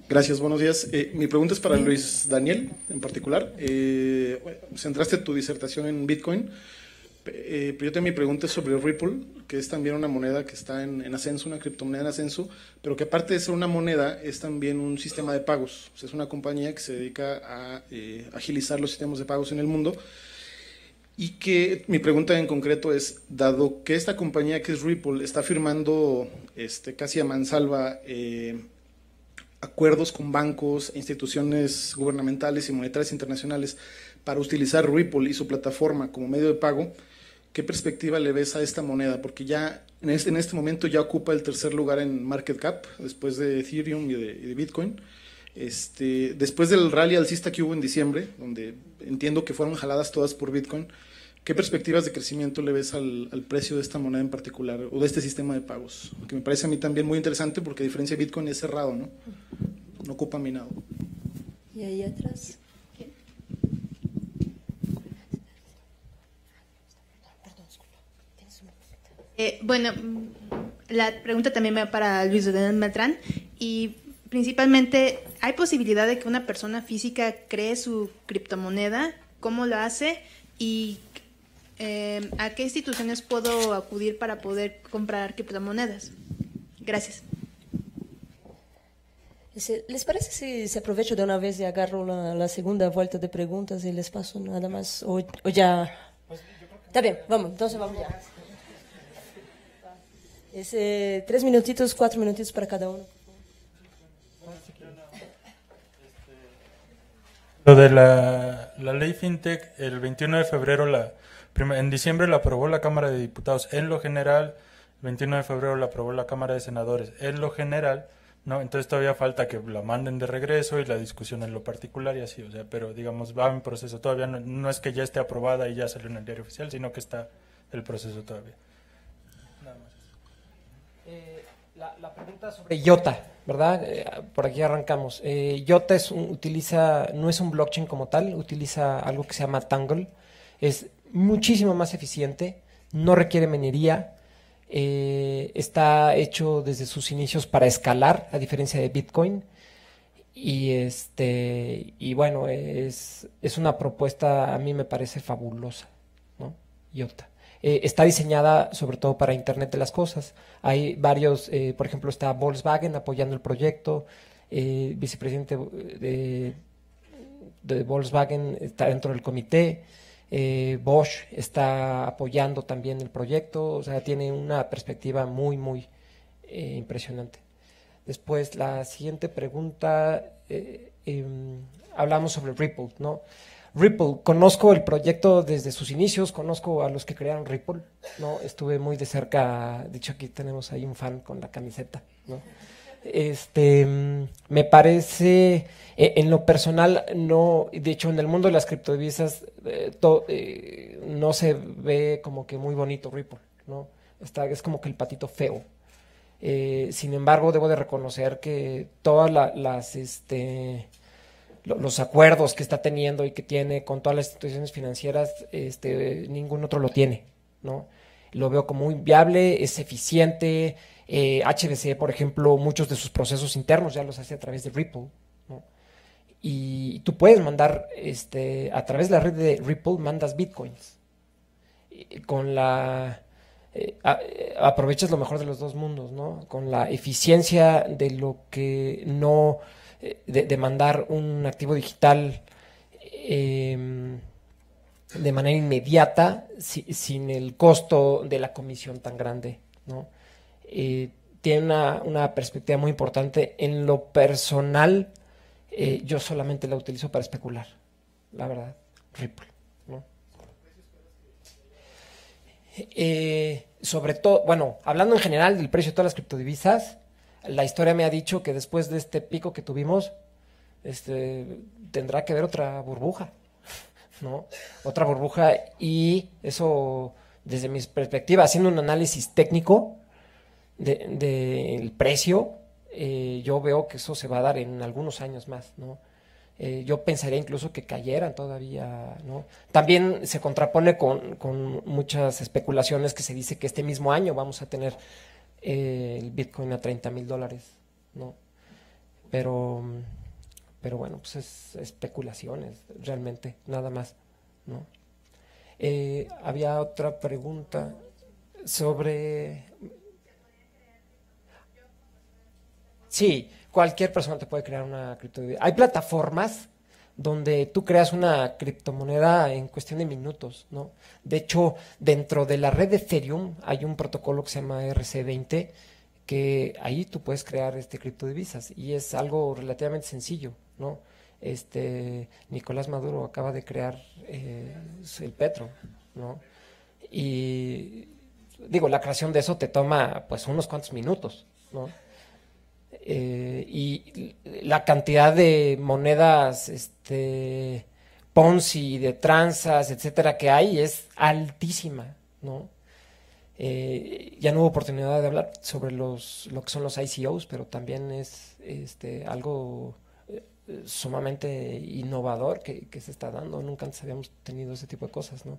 Gracias, buenos días. Mi pregunta es para Luis Daniel, en particular. Centraste tu disertación en Bitcoin, Pero yo tengo mi pregunta sobre Ripple, que es también una moneda que está en ascenso, una criptomoneda en ascenso, pero que aparte de ser una moneda, es también un sistema de pagos. O sea, es una compañía que se dedica a agilizar los sistemas de pagos en el mundo. Y que mi pregunta en concreto es, dado que esta compañía que es Ripple está firmando casi a mansalva acuerdos con bancos, instituciones gubernamentales y monetarias internacionales para utilizar Ripple y su plataforma como medio de pago, ¿qué perspectiva le ves a esta moneda? Porque ya en este momento ya ocupa el tercer lugar en market cap, después de Ethereum y de Bitcoin. Después del rally alcista que hubo en diciembre, donde entiendo que fueron jaladas todas por Bitcoin, ¿qué perspectivas de crecimiento le ves al precio de esta moneda en particular o de este sistema de pagos? Que me parece a mí también muy interesante porque a diferencia de Bitcoin es cerrado, ¿no? No ocupa minado.
Y ahí atrás.
Bueno, la pregunta también va para Luis Beltrán y principalmente, ¿hay posibilidad de que una persona física cree su criptomoneda? ¿Cómo lo hace? ¿Y a qué instituciones puedo acudir para poder comprar criptomonedas? Gracias.
¿Les parece si se aprovecho de una vez y agarro la segunda vuelta de preguntas y les paso nada más? ¿O ya? Está bien, vamos, entonces vamos ya. 3 minutitos, 4 minutitos para cada uno.
Lo de la ley FinTech, el 21 de febrero, en diciembre la aprobó la Cámara de Diputados en lo general, el 21 de febrero la aprobó la Cámara de Senadores en lo general, ¿no? Entonces todavía falta que la manden de regreso y la discusión en lo particular y así, o sea, pero digamos va en proceso, todavía no es que ya esté aprobada y ya salió en el diario oficial, sino que está el proceso todavía. Nada más.
La pregunta sobre IOTA, ¿verdad? Por aquí arrancamos. IOTA no es un blockchain como tal, utiliza algo que se llama Tangle. Es muchísimo más eficiente, no requiere minería, está hecho desde sus inicios para escalar, a diferencia de Bitcoin. Y bueno, es una propuesta, a mí me parece fabulosa, ¿no? IOTA. Está diseñada sobre todo para Internet de las Cosas. Hay varios, por ejemplo, está Volkswagen apoyando el proyecto, vicepresidente de Volkswagen está dentro del comité, Bosch está apoyando también el proyecto, o sea, tiene una perspectiva muy, muy impresionante. Después, la siguiente pregunta, hablamos sobre Ripple, ¿no? Ripple, conozco el proyecto desde sus inicios, conozco a los que crearon Ripple, ¿no? Estuve muy de cerca, de hecho aquí tenemos ahí un fan con la camiseta, ¿no? Me parece, en lo personal, no, de hecho en el mundo de las criptodivisas no se ve como que muy bonito Ripple, ¿no? Es como que el patito feo. Sin embargo, debo de reconocer que todas los acuerdos que está teniendo y que tiene con todas las instituciones financieras, ningún otro lo tiene, ¿no? Lo veo como muy viable, es eficiente. HBC, por ejemplo, muchos de sus procesos internos ya los hace a través de Ripple, ¿no? Y tú puedes mandar, a través de la red de Ripple, mandas bitcoins. Con aprovechas lo mejor de los dos mundos, ¿no? Con la eficiencia de lo que no... De mandar un activo digital de manera inmediata, sin el costo de la comisión tan grande, ¿no? Tiene una perspectiva muy importante. En lo personal, yo solamente la utilizo para especular, la verdad, Ripple, ¿no? Sobre todo, bueno, hablando en general del precio de todas las criptodivisas, la historia me ha dicho que después de este pico que tuvimos, tendrá que haber otra burbuja, ¿no? Otra burbuja, y eso, desde mi perspectiva, haciendo un análisis técnico del precio, yo veo que eso se va a dar en algunos años más, ¿no? Yo pensaría incluso que cayeran todavía, ¿no? También se contrapone con muchas especulaciones que se dice que este mismo año vamos a tener el Bitcoin a $30,000, ¿no? Pero bueno, pues es especulaciones, realmente, nada más, ¿no? Había otra pregunta sobre... Sí, cualquier persona te puede crear una criptodivisa. Hay plataformas donde tú creas una criptomoneda en cuestión de minutos, ¿no? De hecho, dentro de la red de Ethereum hay un protocolo que se llama ERC20, que ahí tú puedes crear criptodivisas y es algo relativamente sencillo, ¿no? Nicolás Maduro acaba de crear el Petro, ¿no? Y digo, la creación de eso te toma pues unos cuantos minutos, ¿no? Y la cantidad de monedas Ponzi, de tranzas, etcétera, que hay es altísima, ¿no? Ya no hubo oportunidad de hablar sobre lo que son los ICOs, pero también es algo sumamente innovador que se está dando. Nunca antes habíamos tenido ese tipo de cosas, ¿no?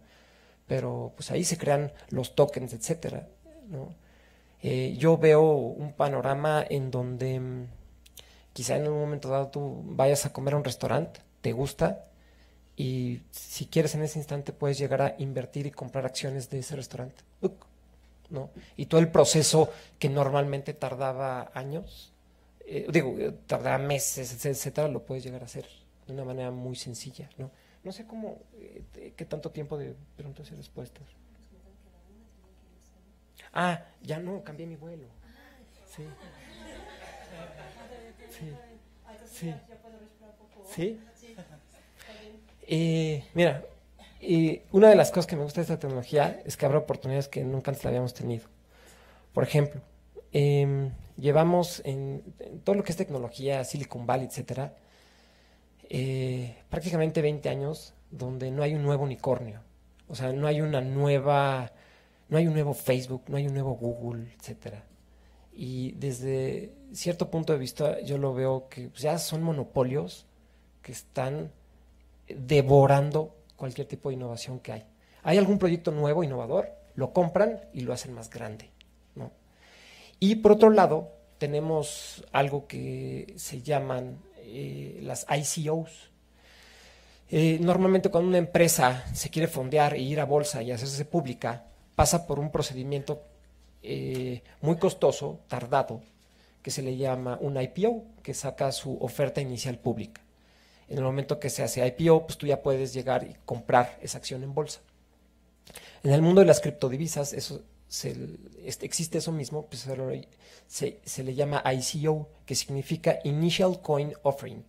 Pero pues ahí se crean los tokens, etcétera, ¿no? Yo veo un panorama en donde quizá en un momento dado tú vayas a comer a un restaurante, te gusta, y si quieres en ese instante puedes llegar a invertir y comprar acciones de ese restaurante, ¿no? Y todo el proceso que normalmente tardaba años, tardaba meses, etcétera, lo puedes llegar a hacer de una manera muy sencilla, ¿no? No sé cómo, qué tanto tiempo de preguntas y respuestas. Ah, ya no, cambié mi vuelo. Sí. Sí. Sí. Sí. Mira, una de las cosas que me gusta de esta tecnología es que abre oportunidades que nunca antes la habíamos tenido. Por ejemplo, llevamos en todo lo que es tecnología, Silicon Valley, etcétera, prácticamente 20 años donde no hay un nuevo unicornio. O sea, no hay un nuevo Facebook, no hay un nuevo Google, etcétera. Y desde cierto punto de vista yo lo veo que pues, ya son monopolios que están devorando cualquier tipo de innovación que hay. Hay algún proyecto nuevo, innovador, lo compran y lo hacen más grande, ¿no? Y por otro lado, tenemos algo que se llaman las ICOs. Normalmente cuando una empresa se quiere fondear e ir a bolsa y hacerse pública, pasa por un procedimiento muy costoso, tardado, que se le llama un IPO, que saca su oferta inicial pública. En el momento que se hace IPO, pues tú ya puedes llegar y comprar esa acción en bolsa. En el mundo de las criptodivisas, existe eso mismo, pues se le llama ICO, que significa Initial Coin Offering.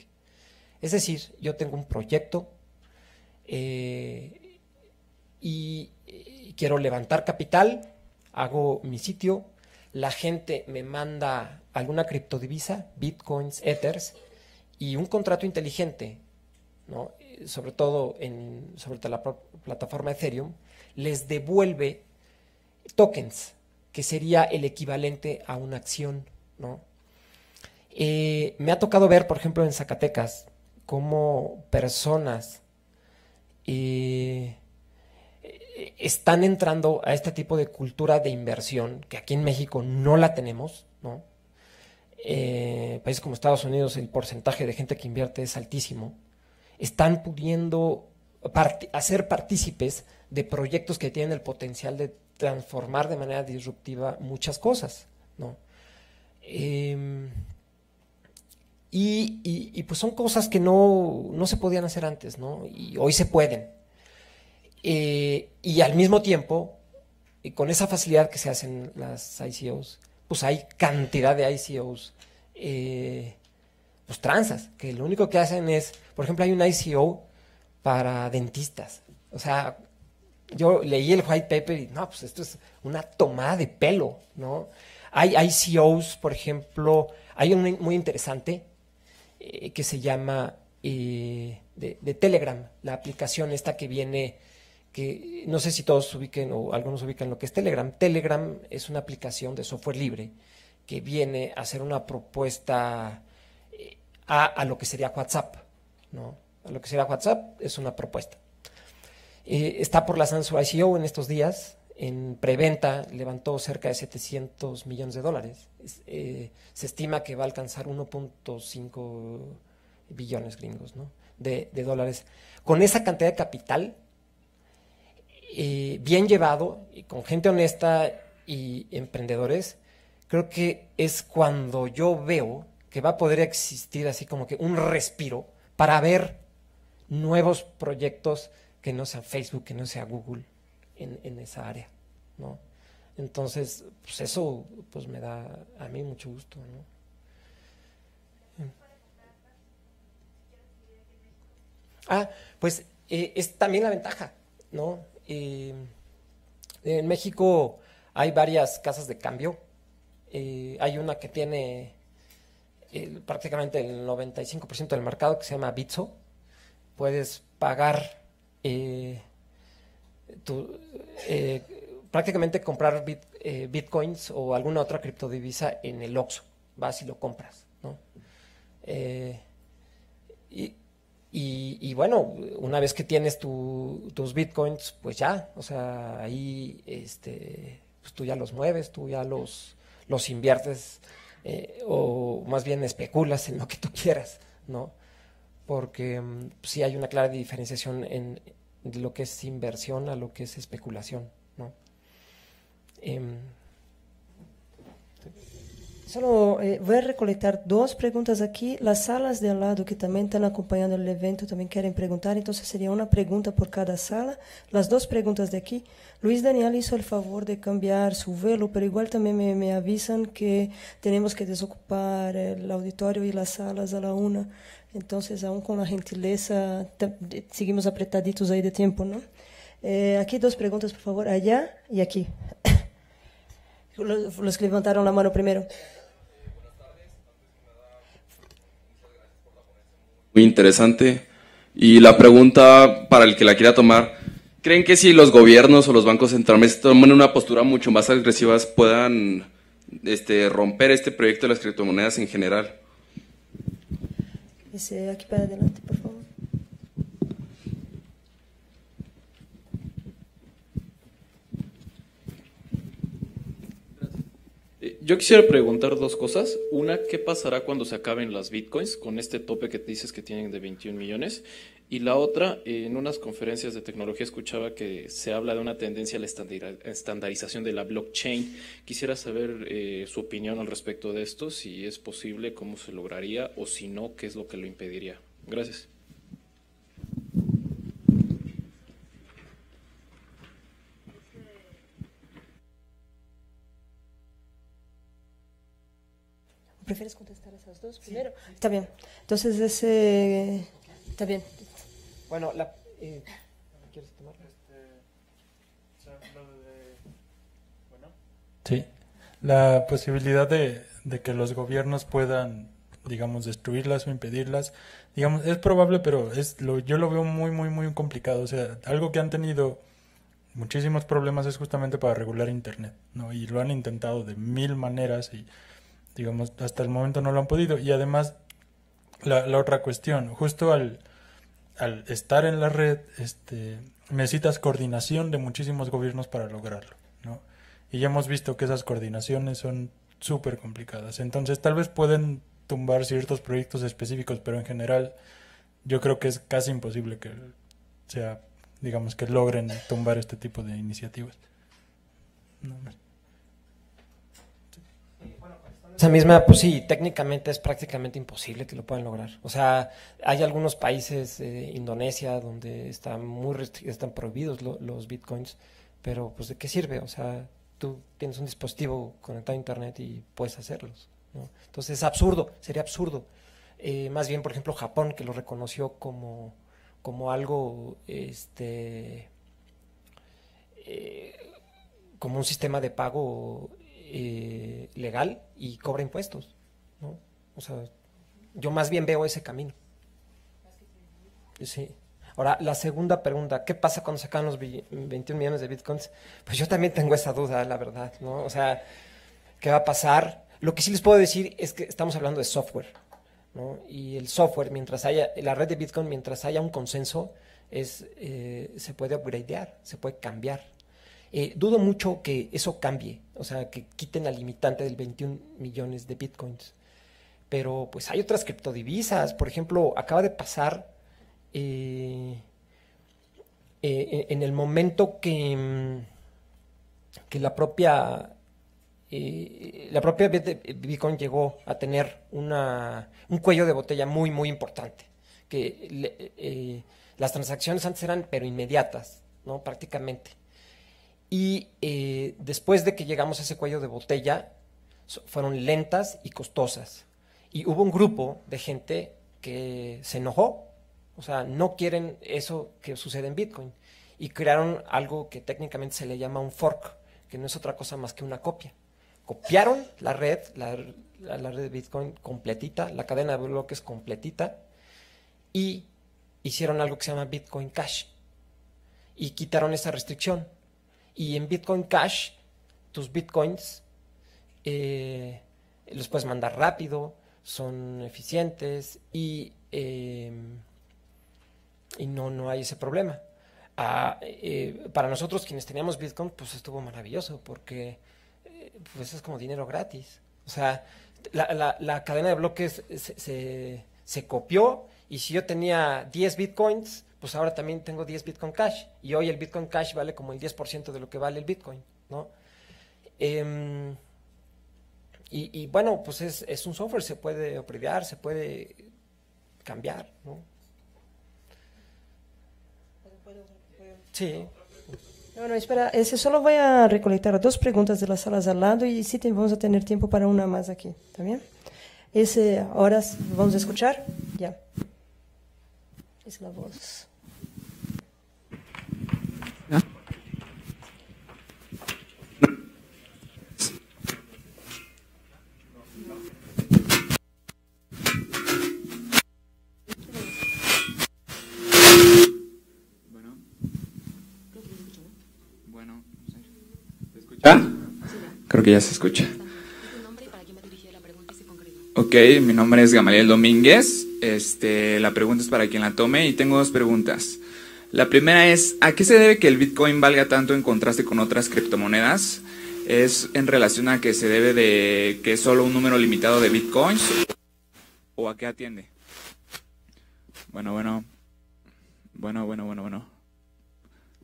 Es decir, yo tengo un proyecto y quiero levantar capital, hago mi sitio, la gente me manda alguna criptodivisa, bitcoins, ethers, y un contrato inteligente, ¿no? Sobre todo sobre la plataforma Ethereum, les devuelve tokens, que sería el equivalente a una acción, ¿no? Me ha tocado ver, por ejemplo, en Zacatecas, cómo personas están entrando a este tipo de cultura de inversión, que aquí en México no la tenemos, ¿no? Países como Estados Unidos, el porcentaje de gente que invierte es altísimo. Están pudiendo hacer partícipes de proyectos que tienen el potencial de transformar de manera disruptiva muchas cosas, ¿no? Y pues son cosas que no se podían hacer antes, ¿no? Y hoy se pueden. Y al mismo tiempo, y con esa facilidad que se hacen las ICOs, pues hay cantidad de ICOs, pues tranzas, que lo único que hacen es, por ejemplo, hay un ICO para dentistas. O sea, yo leí el white paper y no, pues esto es una tomada de pelo, ¿no? Hay ICOs, por ejemplo, hay un muy interesante que se llama de Telegram, la aplicación esta que viene, que no sé si todos ubiquen o algunos ubican lo que es Telegram. Telegram es una aplicación de software libre que viene a hacer una propuesta a lo que sería WhatsApp, ¿no? A lo que sería WhatsApp es una propuesta. Está por lanzar su ICO en estos días. En preventa levantó cerca de $700 millones. Se estima que va a alcanzar 1.5 billones gringos, ¿no? de dólares. Con esa cantidad de capital, bien llevado, y con gente honesta y emprendedores, creo que es cuando yo veo que va a poder existir así como que un respiro para ver nuevos proyectos que no sea Facebook, que no sea Google en esa área, ¿no? Entonces, pues eso pues me da a mí mucho gusto, ¿no? Pues es también la ventaja, ¿no? En México hay varias casas de cambio. Hay una que tiene prácticamente el 95% del mercado, que se llama Bitso. Puedes pagar prácticamente comprar bitcoins o alguna otra criptodivisa en el Oxxo. Vas y lo compras, ¿no? Y bueno, una vez que tienes tus bitcoins, pues ya, o sea, ahí pues tú ya los mueves, tú ya los inviertes, o más bien especulas en lo que tú quieras, ¿no? Porque sí hay una clara diferenciación en lo que es inversión a lo que es especulación, ¿no?
Solo voy a recolectar dos preguntas aquí. Las salas de al lado que también están acompañando el evento también quieren preguntar, entonces sería una pregunta por cada sala. Las dos preguntas de aquí. Luis Daniel hizo el favor de cambiar su velo, pero igual también me avisan que tenemos que desocupar el auditorio y las salas a la 1. Entonces, aún con la gentileza, seguimos apretaditos ahí de tiempo, ¿no? Aquí dos preguntas, por favor, allá y aquí. Los que levantaron la mano primero.
Muy interesante. Y la pregunta para el que la quiera tomar, ¿creen que si los gobiernos o los bancos centrales toman una postura mucho más agresiva puedan romper este proyecto de las criptomonedas en general?
Aquí para adelante, por favor.
Yo quisiera preguntar dos cosas. Una, ¿qué pasará cuando se acaben las bitcoins con este tope que dices que tienen de 21 millones? Y la otra, en unas conferencias de tecnología escuchaba que se habla de una tendencia a la estandarización de la blockchain. Quisiera saber su opinión al respecto de esto, si es posible, cómo se lograría, o si no, qué es lo que lo impediría. Gracias.
¿Prefieres contestar esas dos primero? Sí. Está bien. Entonces, está bien.
Bueno, ¿quieres tomar?
Sí, la posibilidad de que los gobiernos puedan, digamos, destruirlas o impedirlas, digamos, es probable, pero yo lo veo muy, muy, muy complicado. O sea, algo que han tenido muchísimos problemas es justamente para regular Internet, ¿no? Y lo han intentado de 1000 maneras y, digamos, hasta el momento no lo han podido. Y además, la otra cuestión, justo al estar en la red, necesitas coordinación de muchísimos gobiernos para lograrlo, ¿no? Y ya hemos visto que esas coordinaciones son súper complicadas. Entonces, tal vez pueden tumbar ciertos proyectos específicos, pero en general yo creo que es casi imposible que digamos, que logren tumbar este tipo de iniciativas. No más.
Esa misma, pues sí, técnicamente es prácticamente imposible que lo puedan lograr. O sea, hay algunos países, Indonesia, donde están prohibidos los bitcoins, pero pues ¿de qué sirve? O sea, tú tienes un dispositivo conectado a internet y puedes hacerlos, ¿no? Entonces es absurdo, sería absurdo. Más bien, por ejemplo, Japón, que lo reconoció como algo, como un sistema de pago legal y cobra impuestos, ¿no? O sea, yo más bien veo ese camino. Sí. Ahora, la segunda pregunta, ¿qué pasa cuando se acaban los 21 millones de bitcoins? Pues yo también tengo esa duda, la verdad, ¿no? O sea, ¿qué va a pasar? Lo que sí les puedo decir es que estamos hablando de software, ¿no? Y el software, la red de Bitcoin, mientras haya un consenso, se puede upgradear, se puede cambiar. Dudo mucho que eso cambie, o sea, que quiten la limitante del 21 millones de bitcoins. Pero pues hay otras criptodivisas, por ejemplo, acaba de pasar en el momento que la propia Bitcoin llegó a tener un cuello de botella muy, muy importante, que las transacciones antes eran pero inmediatas, ¿no? Prácticamente. Y después de que llegamos a ese cuello de botella, fueron lentas y costosas. Y hubo un grupo de gente que se enojó, o sea, no quieren eso que sucede en Bitcoin. Y crearon algo que técnicamente se le llama un fork, que no es otra cosa más que una copia. Copiaron la red de Bitcoin completita, la cadena de bloques completita, y hicieron algo que se llama Bitcoin Cash. Y quitaron esa restricción. Y en Bitcoin Cash, tus Bitcoins los puedes mandar rápido, son eficientes y no hay ese problema. Para nosotros quienes teníamos Bitcoin, pues estuvo maravilloso porque pues es como dinero gratis. O sea, la cadena de bloques se copió, y si yo tenía 10 Bitcoins, pues ahora también tengo 10 Bitcoin Cash, y hoy el Bitcoin Cash vale como el 10% de lo que vale el Bitcoin, ¿no? Y bueno, pues es un software, se puede upgradear, se puede cambiar, ¿no? Sí.
No, espera, solo voy a recolectar 2 preguntas de las salas al lado y sí vamos a tener tiempo para una más aquí, ¿está bien? Ahora vamos a escuchar, ya. Es la voz.
Bueno, ¿se escucha? Creo que ya se escucha. Ok, mi nombre es Gamaliel Domínguez. La pregunta es para quien la tome y tengo 2 preguntas. La primera es, ¿a qué se debe que el Bitcoin valga tanto en contraste con otras criptomonedas? ¿Es en relación a que se debe de que es solo un número limitado de Bitcoins? ¿O a qué atiende? Bueno.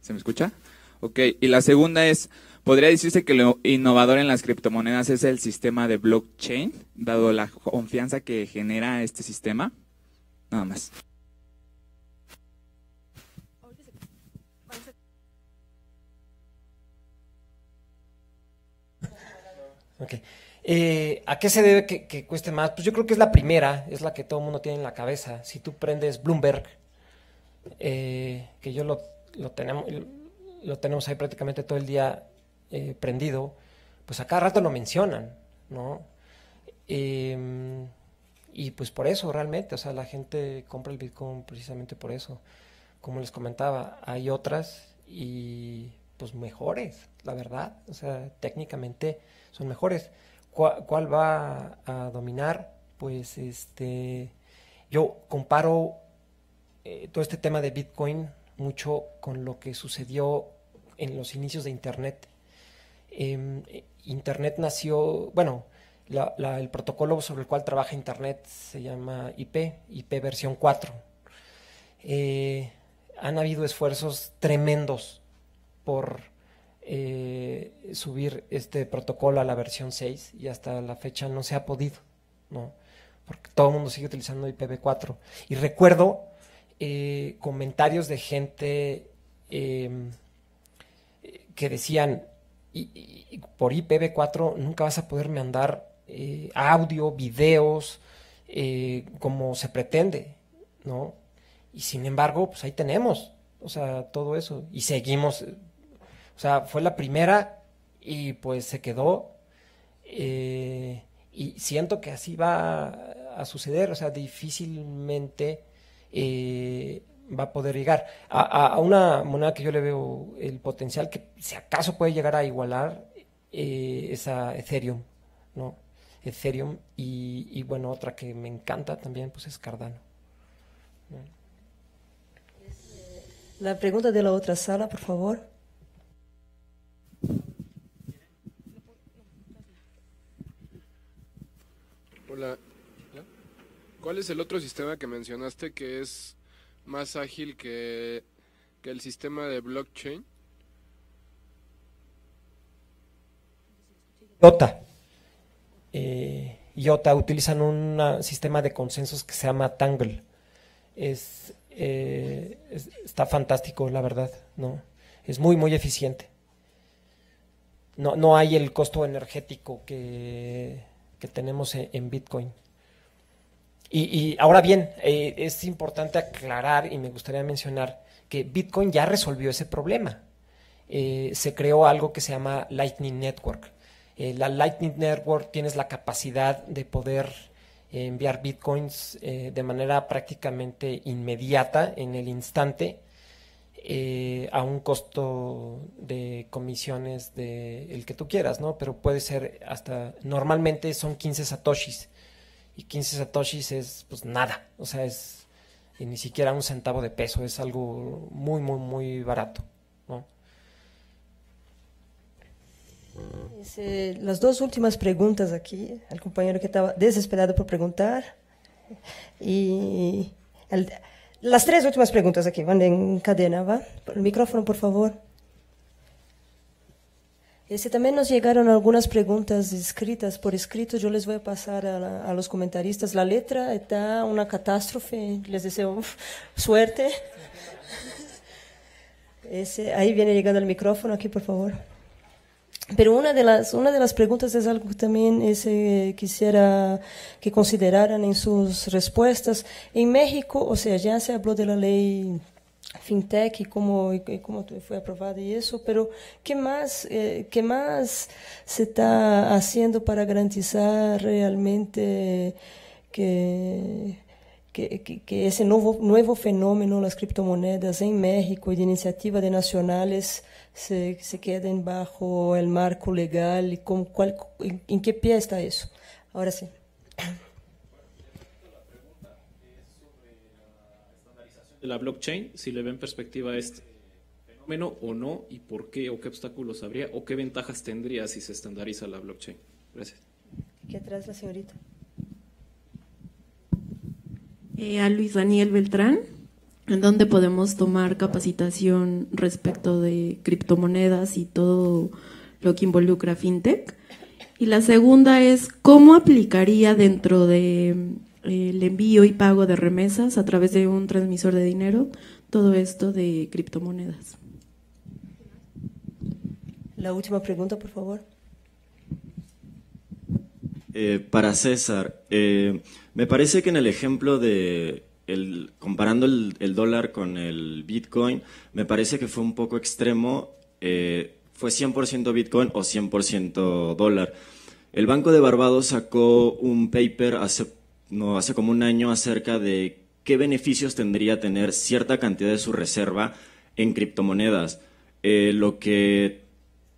¿Se me escucha? Ok, y la segunda es, ¿podría decirse que lo innovador en las criptomonedas es el sistema de blockchain, dado la confianza que genera este sistema? Nada más.
Ok. ¿A qué se debe que cueste más? Pues yo creo que es la primera, es la que todo el mundo tiene en la cabeza. Si tú prendes Bloomberg, que yo lo tenemos ahí prácticamente todo el día prendido, pues a cada rato lo mencionan, ¿no? Y pues por eso realmente, o sea, la gente compra el Bitcoin precisamente por eso. Como les comentaba, hay otras y pues mejores, la verdad, o sea, técnicamente son mejores. ¿Cuál va a dominar? Pues yo comparo todo este tema de Bitcoin mucho con lo que sucedió en los inicios de Internet. Internet nació, bueno, el protocolo sobre el cual trabaja Internet se llama IP versión 4. Han habido esfuerzos tremendos por subir este protocolo a la versión 6 y hasta la fecha no se ha podido, ¿no? Porque todo el mundo sigue utilizando IPv4. Y recuerdo comentarios de gente que decían, por IPv4 nunca vas a poder mandar audio, videos, como se pretende, ¿no? Y sin embargo, pues ahí tenemos, o sea, todo eso. Y seguimos, o sea, fue la primera y pues se quedó. Y siento que así va a suceder, o sea, difícilmente va a poder llegar a una moneda que yo le veo el potencial que si acaso puede llegar a igualar es a Ethereum, ¿no? Ethereum y bueno, otra que me encanta también pues es Cardano.
La pregunta de la otra sala, por favor.
Hola. ¿Cuál es el otro sistema que mencionaste que es más ágil que que el sistema de blockchain?
IOTA utilizan un sistema de consensos que se llama Tangle. Está fantástico, la verdad, ¿no? Es muy, muy eficiente. No hay el costo energético que tenemos en Bitcoin. Y ahora bien, es importante aclarar y me gustaría mencionar que Bitcoin ya resolvió ese problema. Se creó algo que se llama Lightning Network. La Lightning Network tienes la capacidad de poder enviar Bitcoins de manera prácticamente inmediata, en el instante, a un costo de comisiones de el que tú quieras, ¿no? Pero puede ser normalmente son 15 satoshis, y 15 satoshis es pues nada, o sea, es ni siquiera un centavo de peso, es algo muy, muy, muy barato, ¿no?
Las dos últimas preguntas aquí, al compañero que estaba desesperado por preguntar, y las tres últimas preguntas aquí van en cadena, ¿va? El micrófono, por favor. También nos llegaron algunas preguntas escritas por escrito. Yo les voy a pasar a los comentaristas. La letra está una catástrofe. Les deseo suerte. Ahí viene llegando el micrófono aquí, por favor. Pero una de las preguntas es algo que también quisiera que consideraran en sus respuestas. En México, o sea, ya se habló de la ley FinTech y cómo fue aprobada y eso, pero ¿qué más se está haciendo para garantizar realmente que ese nuevo fenómeno, las criptomonedas en México y de iniciativa de nacionales se queden bajo el marco legal? ¿Y en qué pie está eso? Ahora sí.
De la blockchain, si le ven perspectiva a este fenómeno o no, y por qué, o qué obstáculos habría, o qué ventajas tendría si se estandariza la blockchain. Gracias.
Aquí atrás la señorita.
A Luis Daniel Beltrán, en donde podemos tomar capacitación respecto de criptomonedas y todo lo que involucra FinTech. Y la segunda es, ¿cómo aplicaría dentro de el envío y pago de remesas a través de un transmisor de dinero todo esto de criptomonedas?
La última pregunta, por favor.
Para César, me parece que en el ejemplo de comparando el dólar con el Bitcoin, me parece que fue un poco extremo. Fue 100% Bitcoin o 100% dólar. El Banco de Barbados sacó un paper hace como un año acerca de qué beneficios tendría tener cierta cantidad de su reserva en criptomonedas.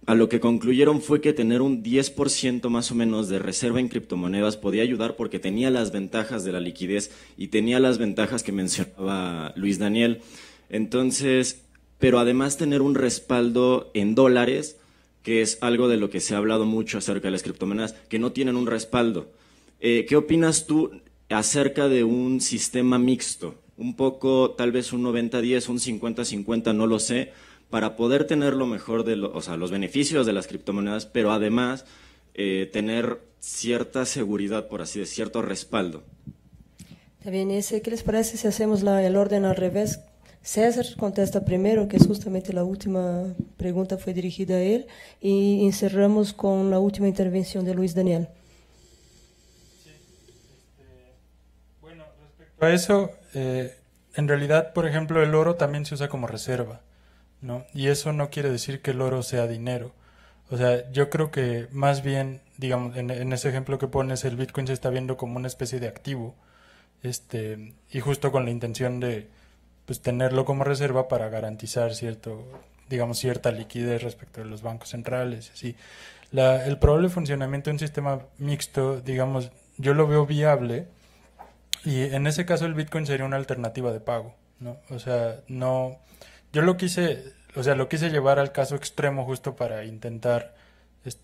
A lo que concluyeron fue que tener un 10% más o menos de reserva en criptomonedas podía ayudar porque tenía las ventajas de la liquidez y tenía las ventajas que mencionaba Luis Daniel. Entonces, pero además tener un respaldo en dólares, que es algo de lo que se ha hablado mucho acerca de las criptomonedas, que no tienen un respaldo. ¿Qué opinas tú acerca de un sistema mixto? Un poco, tal vez un 90-10, un 50-50, no lo sé, para poder tener lo mejor los beneficios de las criptomonedas, pero además tener cierta seguridad, por así decirlo, cierto respaldo.
Está bien, ¿qué les parece si hacemos el orden al revés? César contesta primero, que es justamente la última pregunta fue dirigida a él, y encerramos con la última intervención de Luis Daniel.
Bueno, respecto a eso, en realidad, por ejemplo, el oro también se usa como reserva, ¿no? Y eso no quiere decir que el oro sea dinero. O sea, yo creo que más bien, digamos, en ese ejemplo que pones, el Bitcoin se está viendo como una especie de activo, y justo con la intención de pues tenerlo como reserva para garantizar cierta liquidez respecto de los bancos centrales, así. El probable funcionamiento de un sistema mixto, digamos, yo lo veo viable, y en ese caso el Bitcoin sería una alternativa de pago, ¿no? O sea, no, yo lo quise llevar al caso extremo justo para intentar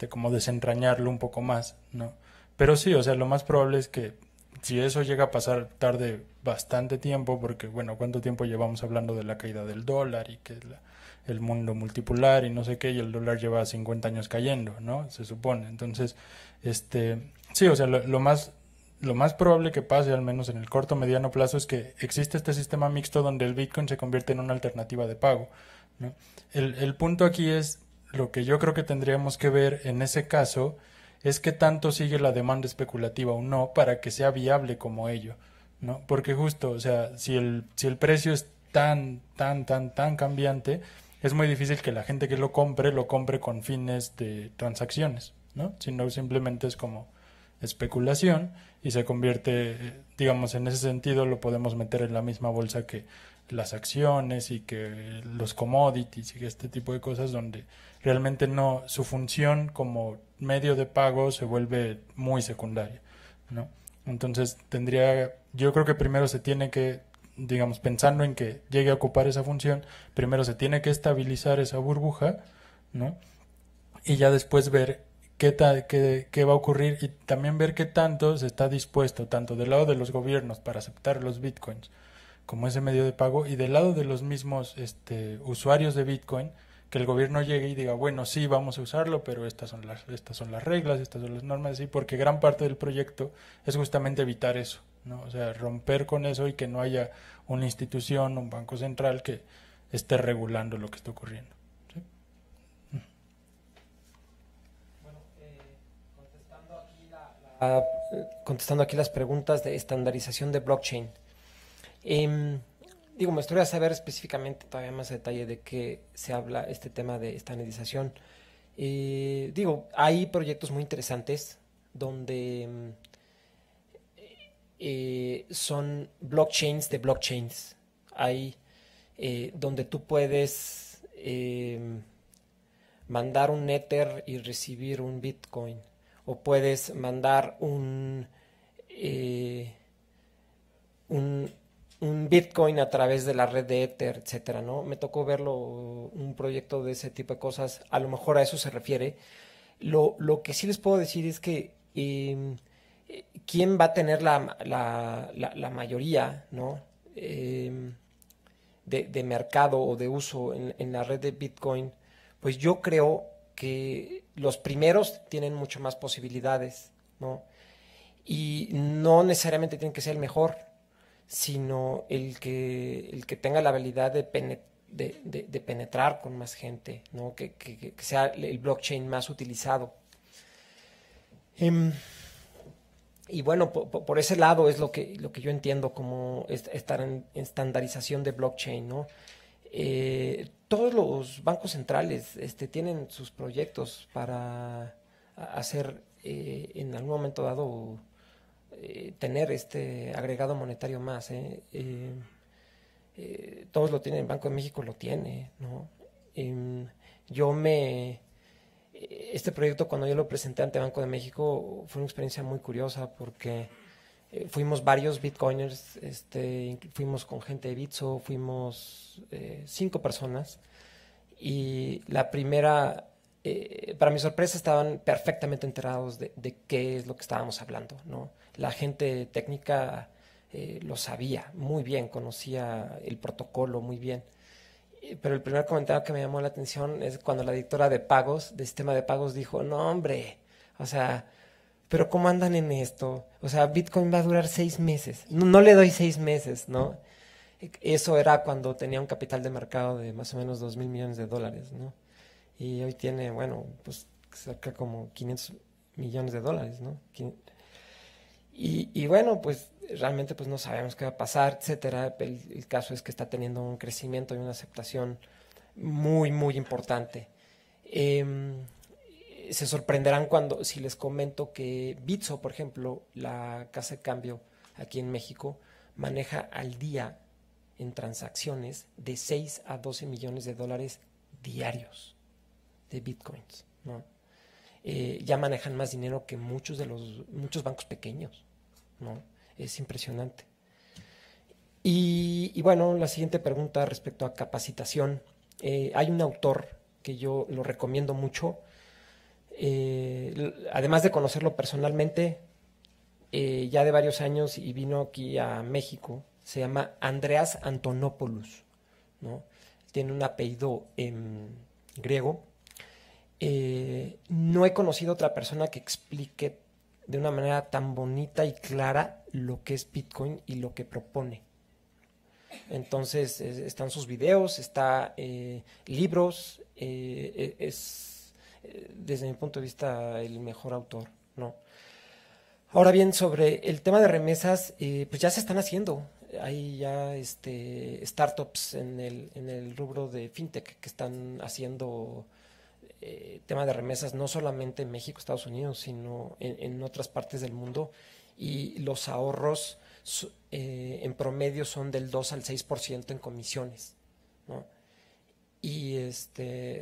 como desentrañarlo un poco más, ¿no? Pero sí, o sea, lo más probable es que si eso llega a pasar tarde bastante tiempo, porque bueno, ¿cuánto tiempo llevamos hablando de la caída del dólar y que el mundo multipolar y no sé qué, y el dólar lleva 50 años cayendo, ¿no? Se supone. Entonces, sí, o sea, lo más probable que pase, al menos en el corto mediano plazo, es que existe este sistema mixto donde el Bitcoin se convierte en una alternativa de pago, ¿no? El punto aquí es, lo que yo creo que tendríamos que ver en ese caso es qué tanto sigue la demanda especulativa o no para que sea viable como ello, ¿no? Porque justo, o sea, si el precio es tan cambiante, es muy difícil que la gente que lo compre con fines de transacciones, ¿no? Sino simplemente es como especulación y se convierte, digamos, en ese sentido lo podemos meter en la misma bolsa que las acciones y que los commodities y este tipo de cosas, donde realmente no, su función como medio de pago se vuelve muy secundaria, ¿no? Entonces yo creo que primero se tiene que, digamos, pensando en que llegue a ocupar esa función, primero se tiene que estabilizar esa burbuja, ¿no? Y ya después ver qué va a ocurrir, y también ver qué tanto se está dispuesto, tanto del lado de los gobiernos para aceptar los bitcoins como ese medio de pago, y del lado de los mismos usuarios de Bitcoin, que el gobierno llegue y diga, bueno, sí, vamos a usarlo, pero estas son las reglas, estas son las normas, sí, porque gran parte del proyecto es justamente evitar eso, ¿no? O sea, romper con eso y que no haya una institución, un banco central que esté regulando lo que está ocurriendo. ¿Sí?
Bueno, contestando aquí las preguntas de estandarización de blockchain. Me gustaría saber específicamente todavía más detalle de qué se habla este tema de estandarización. Hay proyectos muy interesantes donde son blockchains de blockchains. Hay donde tú puedes mandar un Ether y recibir un Bitcoin, o puedes mandar un Bitcoin a través de la red de Ether, etcétera, ¿no? Me tocó verlo, un proyecto de ese tipo de cosas, a lo mejor a eso se refiere. Lo que sí les puedo decir es que quién va a tener la mayoría, ¿no? De mercado o de uso en la red de Bitcoin, pues yo creo que los primeros tienen mucho más posibilidades, ¿no? Y no necesariamente tienen que ser el mejor, sino el que tenga la habilidad de penetrar con más gente, ¿no? Que sea el blockchain más utilizado. Y bueno, por ese lado es lo que yo entiendo como esta estandarización de blockchain, ¿no? Todos los bancos centrales tienen sus proyectos para hacer en algún momento dado tener agregado monetario más. Todos lo tienen, el Banco de México lo tiene, ¿no? Este proyecto, cuando yo lo presenté ante Banco de México, fue una experiencia muy curiosa porque fuimos varios bitcoiners, fuimos con gente de Bitso, fuimos 5 personas, y la primera, para mi sorpresa, estaban perfectamente enterados de qué es lo que estábamos hablando, ¿no? La gente técnica lo sabía muy bien, conocía el protocolo muy bien. Pero el primer comentario que me llamó la atención es cuando la directora de sistema de pagos, dijo, no, hombre, o sea, pero ¿cómo andan en esto? O sea, Bitcoin va a durar 6 meses. No le doy 6 meses, ¿no? Eso era cuando tenía un capital de mercado de más o menos $2,000 millones, ¿no? Y hoy tiene, bueno, pues cerca como $500 millones, ¿no? Y bueno, pues realmente pues no sabemos qué va a pasar, etcétera. El caso es que está teniendo un crecimiento y una aceptación muy, muy importante. Se sorprenderán si les comento que Bitso, por ejemplo, la casa de cambio aquí en México, maneja al día en transacciones de 6 a 12 millones de dólares diarios de bitcoins, ¿no? Ya manejan más dinero que muchos bancos pequeños, ¿no? Es impresionante. Y bueno, la siguiente pregunta respecto a capacitación. Hay un autor que yo lo recomiendo mucho, además de conocerlo personalmente, ya de varios años, y vino aquí a México Se llama Andreas Antonopoulos, ¿no? Tiene un apellido griego. No he conocido otra persona que explique de una manera tan bonita y clara lo que es Bitcoin y lo que propone. Entonces, están sus videos, está libros, es desde mi punto de vista el mejor autor, ¿no? Ahora bien, sobre el tema de remesas, pues ya se están haciendo. Hay ya startups en el rubro de fintech que están haciendo tema de remesas, no solamente en México, Estados Unidos, sino en otras partes del mundo, y los ahorros en promedio son del 2 al 6% en comisiones, ¿no? Y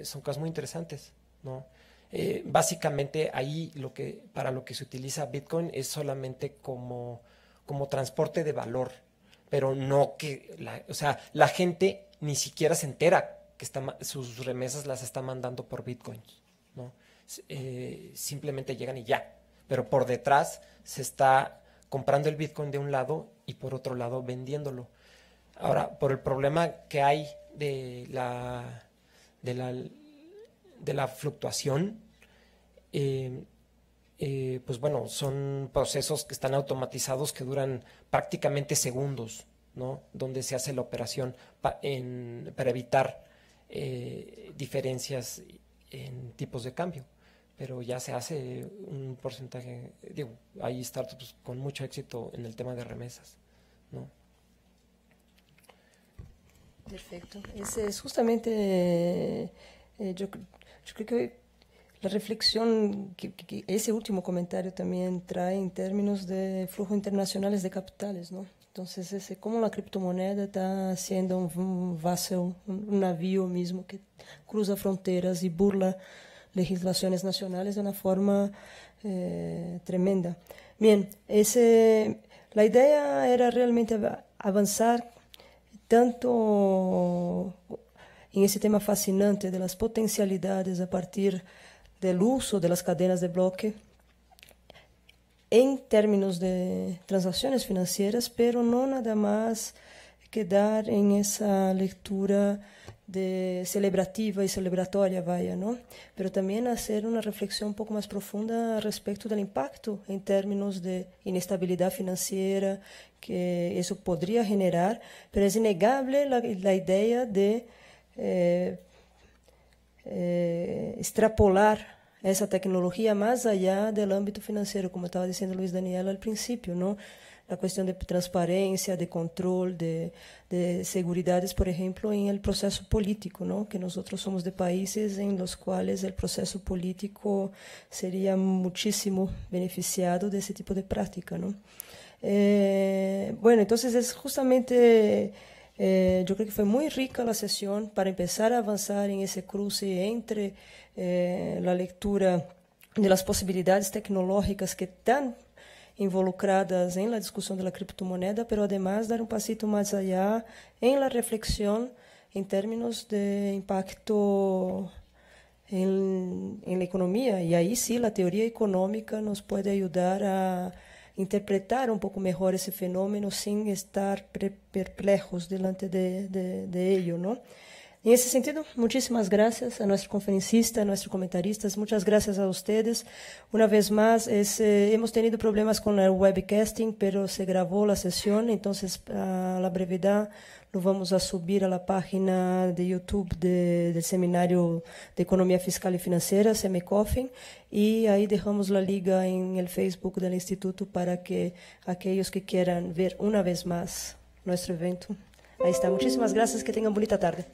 son cosas muy interesantes, ¿no? Básicamente ahí para lo que se utiliza Bitcoin es solamente como transporte de valor, pero no que, la gente ni siquiera se entera que sus remesas las está mandando por Bitcoins, ¿no? Simplemente llegan y ya, pero por detrás se está comprando el Bitcoin de un lado y por otro lado vendiéndolo. Ahora, por el problema que hay de la fluctuación, pues bueno, son procesos que están automatizados que duran prácticamente segundos, ¿no? Donde se hace la operación para evitar diferencias en tipos de cambio, pero ya se hace un porcentaje, hay startups con mucho éxito en el tema de remesas, ¿no?
Perfecto. Ese es justamente, yo creo que la reflexión que ese último comentario también trae en términos de flujos internacionales de capitales, ¿no? Entonces, cómo la criptomoneda está siendo un vessel, un navío mismo que cruza fronteras y burla legislaciones nacionales de una forma tremenda. Bien, la idea era realmente avanzar tanto en ese tema fascinante de las potencialidades a partir del uso de las cadenas de bloque en términos de transacciones financieras, pero no nada más quedar en esa lectura celebrativa y celebratoria, vaya, ¿no? Pero también hacer una reflexión un poco más profunda respecto del impacto en términos de inestabilidad financiera que eso podría generar, pero es innegable la idea de extrapolar esa tecnología más allá del ámbito financiero, como estaba diciendo Luis Daniel al principio, ¿no? La cuestión de transparencia, de control, de seguridades, por ejemplo, en el proceso político, ¿no? Que nosotros somos de países en los cuales el proceso político sería muchísimo beneficiado de ese tipo de práctica, ¿no? Bueno, entonces es justamente... yo creo que fue muy rica la sesión para empezar a avanzar en ese cruce entre la lectura de las posibilidades tecnológicas que están involucradas en la discusión de la criptomoneda, pero además dar un pasito más allá en la reflexión en términos de impacto en la economía. Y ahí sí la teoría económica nos puede ayudar a interpretar un poco mejor ese fenómeno sin estar perplejos delante de ello, ¿no? En ese sentido, muchísimas gracias a nuestro conferencista, a nuestros comentaristas, muchas gracias a ustedes. Una vez más, hemos tenido problemas con el webcasting, pero se grabó la sesión, entonces a la brevedad lo vamos a subir a la página de YouTube del Seminario de Economía Fiscal y Financiera, SEMECOFIN, y ahí dejamos la liga en el Facebook del Instituto para que aquellos que quieran ver una vez más nuestro evento. Ahí está. Muchísimas gracias. Que tengan bonita tarde.